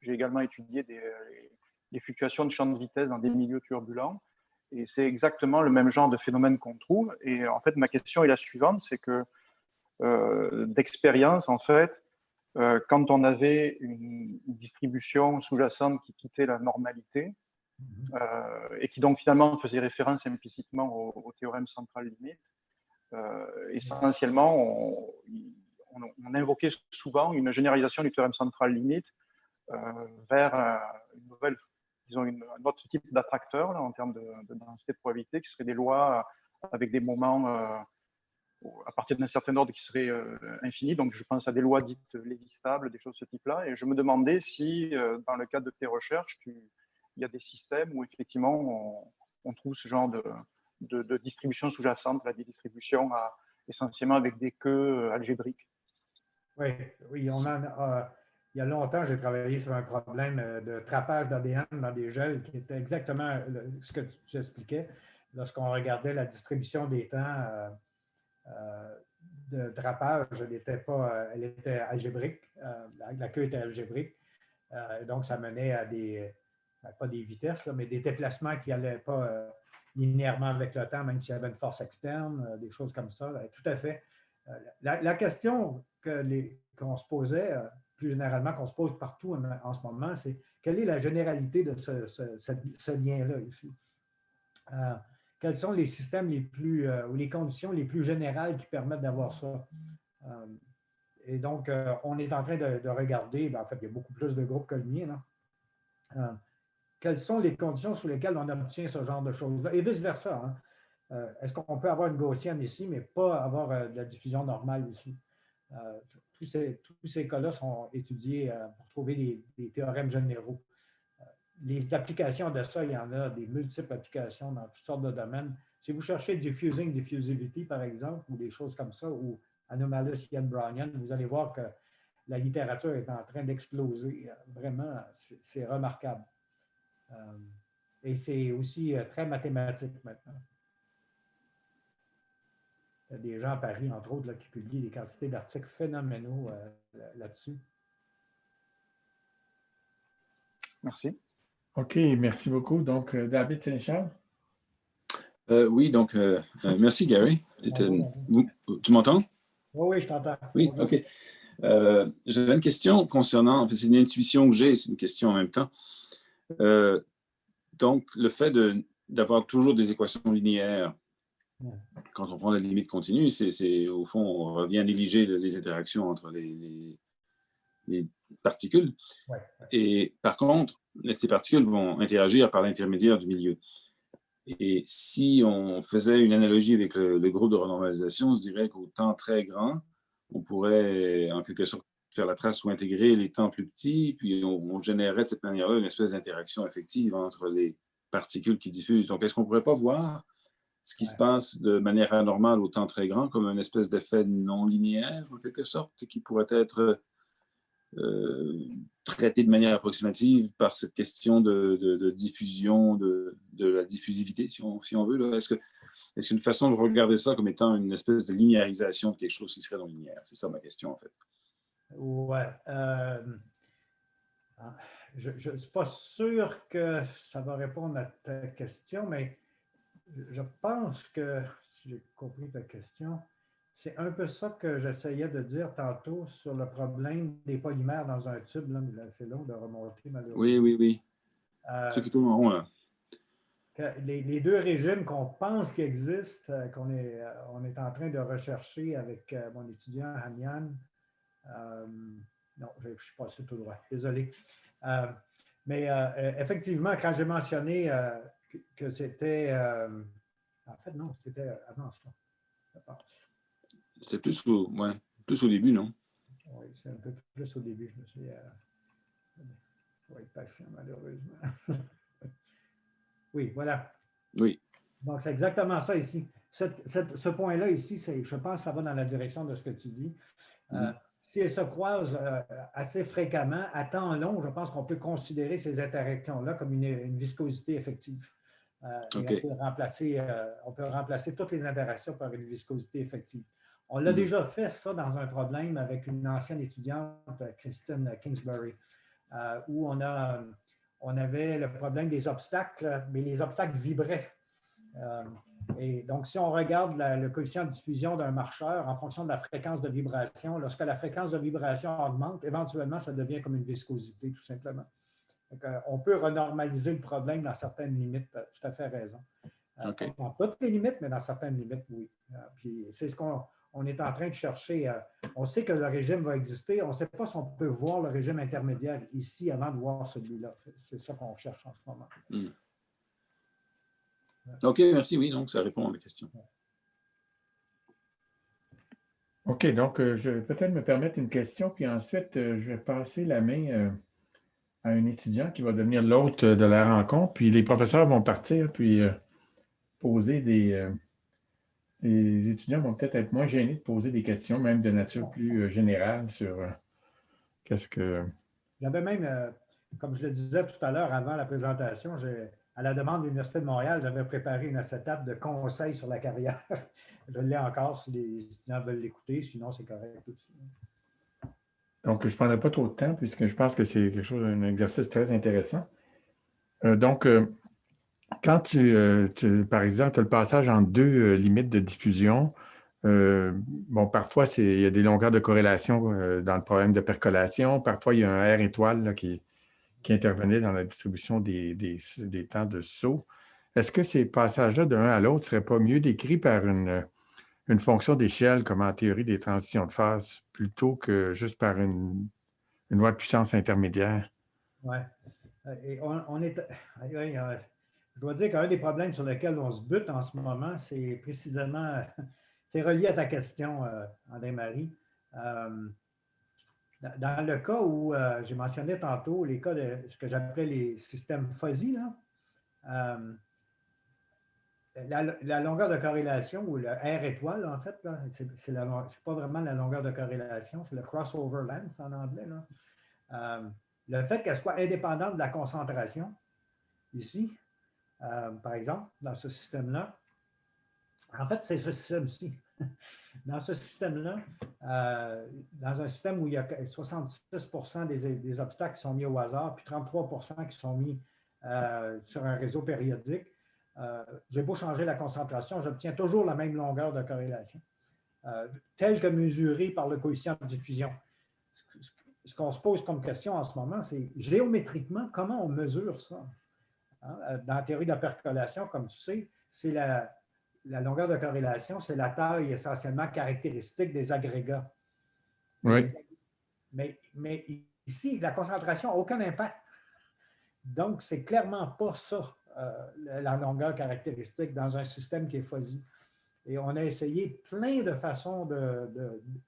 j'ai également étudié des fluctuations de champ de vitesse dans des milieux turbulents. Et c'est exactement le même genre de phénomène qu'on trouve. Et en fait, ma question est la suivante, c'est que d'expérience, en fait, quand on avait une distribution sous-jacente qui quittait la normalité et qui donc finalement faisait référence implicitement au théorème central limite, essentiellement, on invoquait souvent une généralisation du théorème central limite vers une nouvelle, disons un autre type d'attracteur en termes de densité de probabilité, qui serait des lois avec des moments à partir d'un certain ordre qui serait infini. Donc, je pense à des lois dites lévistables, des choses de ce type-là. Et je me demandais si, dans le cadre de tes recherches, il y a des systèmes où effectivement on trouve ce genre de distribution sous-jacente, des distributions essentiellement avec des queues algébriques. Oui, il y a longtemps, j'ai travaillé sur un problème de trapage d'ADN dans des gels qui était exactement ce que tu expliquais. Lorsqu'on regardait la distribution des temps de drapage, elle était algébrique, la queue était algébrique. Donc, ça menait à pas des vitesses, là, mais des déplacements qui n'allaient pas linéairement avec le temps, même s'il y avait une force externe, des choses comme ça. Tout à fait. La question qu'on se posait, plus généralement, qu'on se pose partout en ce moment, c'est quelle est la généralité de ce lien-là ici? Quels sont les systèmes ou les conditions les plus générales qui permettent d'avoir ça? Et donc, on est en train de regarder, en fait, il y a beaucoup plus de groupes que le mien, là. Quelles sont les conditions sous lesquelles on obtient ce genre de choses-là? Et vice-versa. Hein? Est-ce qu'on peut avoir une gaussienne ici, mais pas avoir de la diffusion normale ici? Tous ces cas-là sont étudiés pour trouver des théorèmes généraux. Les applications de ça, il y en a des multiples applications dans toutes sortes de domaines. Si vous cherchez diffusing diffusivity, par exemple, ou des choses comme ça, ou anomalous Yann-Brownian, vous allez voir que la littérature est en train d'exploser. Vraiment, c'est remarquable. Et c'est aussi très mathématique maintenant. Il y a des gens à Paris, entre autres, là, qui publient des quantités d'articles phénoménaux là-dessus. Merci. OK, merci beaucoup. Donc, David Saint-Charles? Oui, donc, merci, Gary. Tu m'entends? Oui, je t'entends. Oui, OK. J'avais une question concernant, en fait, c'est une intuition que j'ai, c'est une question en même temps. Donc, le fait d'avoir toujours des équations linéaires, quand on prend la limite continue, c'est au fond, on revient à négliger les interactions entre les particules. Ouais. Et par contre, ces particules vont interagir par l'intermédiaire du milieu. Et si on faisait une analogie avec le groupe de renormalisation, on se dirait qu'au temps très grand, on pourrait en quelque sorte faire la trace ou intégrer les temps plus petits, puis on générerait de cette manière-là une espèce d'interaction effective entre les particules qui diffusent. Donc, est-ce qu'on ne pourrait pas voir ce qui se passe de manière anormale au temps très grand comme une espèce d'effet non linéaire, en quelque sorte, qui pourrait être traité de manière approximative par cette question de diffusion, de la diffusivité, si on veut, là. Est-ce qu'une façon de regarder ça comme étant une espèce de linéarisation de quelque chose qui serait non linéaire? C'est ça ma question, en fait. Ouais. Je ne suis pas sûr que ça va répondre à ta question, mais je pense que, si j'ai compris ta question, c'est un peu ça que j'essayais de dire tantôt sur le problème des polymères dans un tube. Là, mais c'est long de remonter, malheureusement. Oui. Ceux qui tournent en rond, là. Les deux régimes qu'on pense qui existent, on est en train de rechercher avec mon étudiant Hamian. Non, je suis passé tout droit, désolé. Mais effectivement, quand j'ai mentionné que c'était... en fait, non, c'était avant ça. C'est plus au début, non? Oui, c'est un peu plus au début. Je me suis... je vais être patient, malheureusement. Oui, voilà. Oui. Donc, c'est exactement ça ici. Ce point-là ici, je pense que ça va dans la direction de ce que tu dis. Si elles se croisent assez fréquemment, à temps long, je pense qu'on peut considérer ces interactions-là comme une viscosité effective. Okay. Et on peut remplacer toutes les interactions par une viscosité effective. On l'a déjà fait, ça, dans un problème avec une ancienne étudiante, Kristen Kingsbury, où on avait le problème des obstacles, mais les obstacles vibraient. Et donc, si on regarde le coefficient de diffusion d'un marcheur en fonction de la fréquence de vibration, lorsque la fréquence de vibration augmente, éventuellement, ça devient comme une viscosité, tout simplement. Donc, on peut renormaliser le problème dans certaines limites, tout à fait raison. Okay. Dans toutes les limites, mais dans certaines limites, oui. Puis c'est ce qu'on est en train de chercher. On sait que le régime va exister. On ne sait pas si on peut voir le régime intermédiaire ici avant de voir celui-là. C'est ça qu'on cherche en ce moment. OK, merci. Oui, donc ça répond à ma question. OK, donc je vais peut-être me permettre une question, puis ensuite, je vais passer la main à un étudiant qui va devenir l'hôte de la rencontre, puis les professeurs vont partir, puis poser les étudiants vont peut-être être moins gênés de poser des questions, même de nature plus générale sur qu'est-ce que... J'avais même, comme je le disais tout à l'heure avant la présentation, à la demande de l'Université de Montréal, j'avais préparé une acétate de conseils sur la carrière. Je l'ai encore si les étudiants veulent l'écouter, sinon c'est correct aussi. Donc, je ne prendrai pas trop de temps puisque je pense que c'est quelque chose, un exercice très intéressant. Donc, quand par exemple, tu as le passage entre deux limites de diffusion, bon, parfois, il y a des longueurs de corrélation dans le problème de percolation. Parfois, il y a un R étoile là, qui intervenait dans la distribution des temps de saut. Est-ce que ces passages-là d'un à l'autre ne seraient pas mieux décrits par une fonction d'échelle, comme en théorie des transitions de phase, plutôt que juste par une loi de puissance intermédiaire? Oui. Et je dois dire qu'un des problèmes sur lesquels on se bute en ce moment, c'est précisément, c'est relié à ta question, André-Marie. Dans le cas où j'ai mentionné tantôt, les cas de ce que j'appelais les systèmes fuzzy, là, la longueur de corrélation, ou le R étoile, en fait, c'est pas vraiment la longueur de corrélation, c'est le crossover length en anglais. Là. Le fait qu'elle soit indépendante de la concentration, ici, par exemple, dans ce système-là. En fait, c'est ce système-ci. Dans ce système-là, dans un système où il y a 66% des obstacles qui sont mis au hasard, puis 33% qui sont mis sur un réseau périodique, j'ai beau changer la concentration, j'obtiens toujours la même longueur de corrélation, telle que mesurée par le coefficient de diffusion. Ce qu'on se pose comme question en ce moment, c'est géométriquement, comment on mesure ça? Hein? Dans la théorie de la percolation, comme tu sais, c'est la longueur de corrélation, c'est la taille essentiellement caractéristique des agrégats. Oui. Mais ici, la concentration n'a aucun impact. Donc, c'est clairement pas ça, la longueur caractéristique dans un système qui est fuzzy. Et on a essayé plein de façons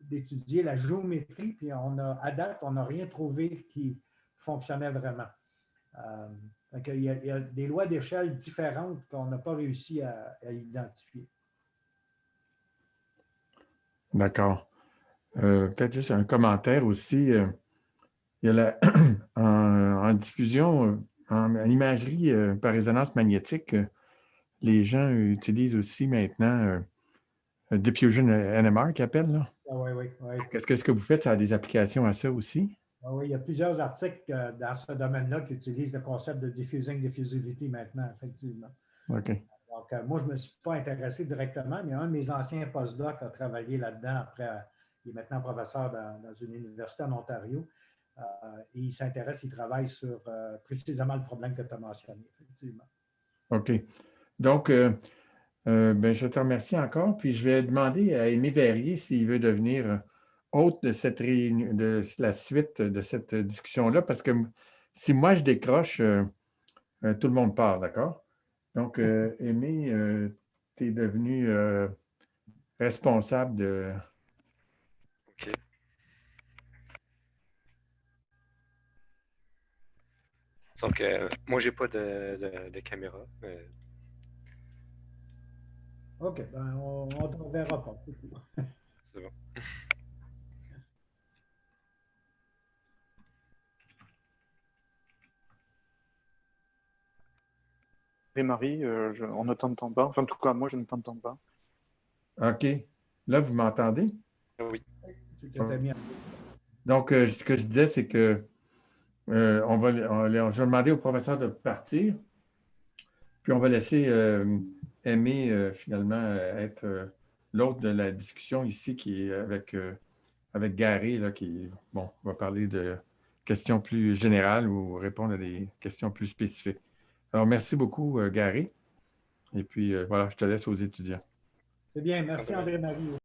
d'étudier la géométrie, puis à date, on n'a rien trouvé qui fonctionnait vraiment. Il y a des lois d'échelle différentes qu'on n'a pas réussi à identifier. D'accord. Peut-être juste un commentaire aussi. Il y a en diffusion, en imagerie par résonance magnétique, les gens utilisent aussi maintenant Diffusion NMR qu'ils appellent, là. Oui, oui, oui. Est-ce que vous faites, ça a des applications à ça aussi? Oui, il y a plusieurs articles dans ce domaine-là qui utilisent le concept de diffusing diffusivity maintenant, effectivement. OK. Donc, moi, je ne me suis pas intéressé directement, mais un de mes anciens postdocs a travaillé là-dedans. Après, il est maintenant professeur dans une université en Ontario. Et il s'intéresse, il travaille sur précisément le problème que tu as mentionné, effectivement. OK. Donc, je te remercie encore, puis je vais demander à Aimé Verrier s'il veut devenir hôte de cette réunion, de la suite de cette discussion-là, parce que si moi je décroche, tout le monde part, d'accord? Donc, Aimé, tu es devenu responsable de... OK. Sauf que moi, j'ai pas de caméra. Mais... OK, ben on ne verra pas, c'est tout. C'est bon. Marie, on ne t'entend pas. Enfin, en tout cas, moi, je ne t'entends pas. OK. Là, vous m'entendez? Oui. Donc, ce que je disais, c'est que je vais demander au professeur de partir, puis on va laisser Aimé, finalement, être l'hôte de la discussion ici, qui est avec Gary, là, qui va parler de questions plus générales ou répondre à des questions plus spécifiques. Alors, merci beaucoup, Gary. Et puis, voilà, je te laisse aux étudiants. C'est bien. Merci, André-Marie.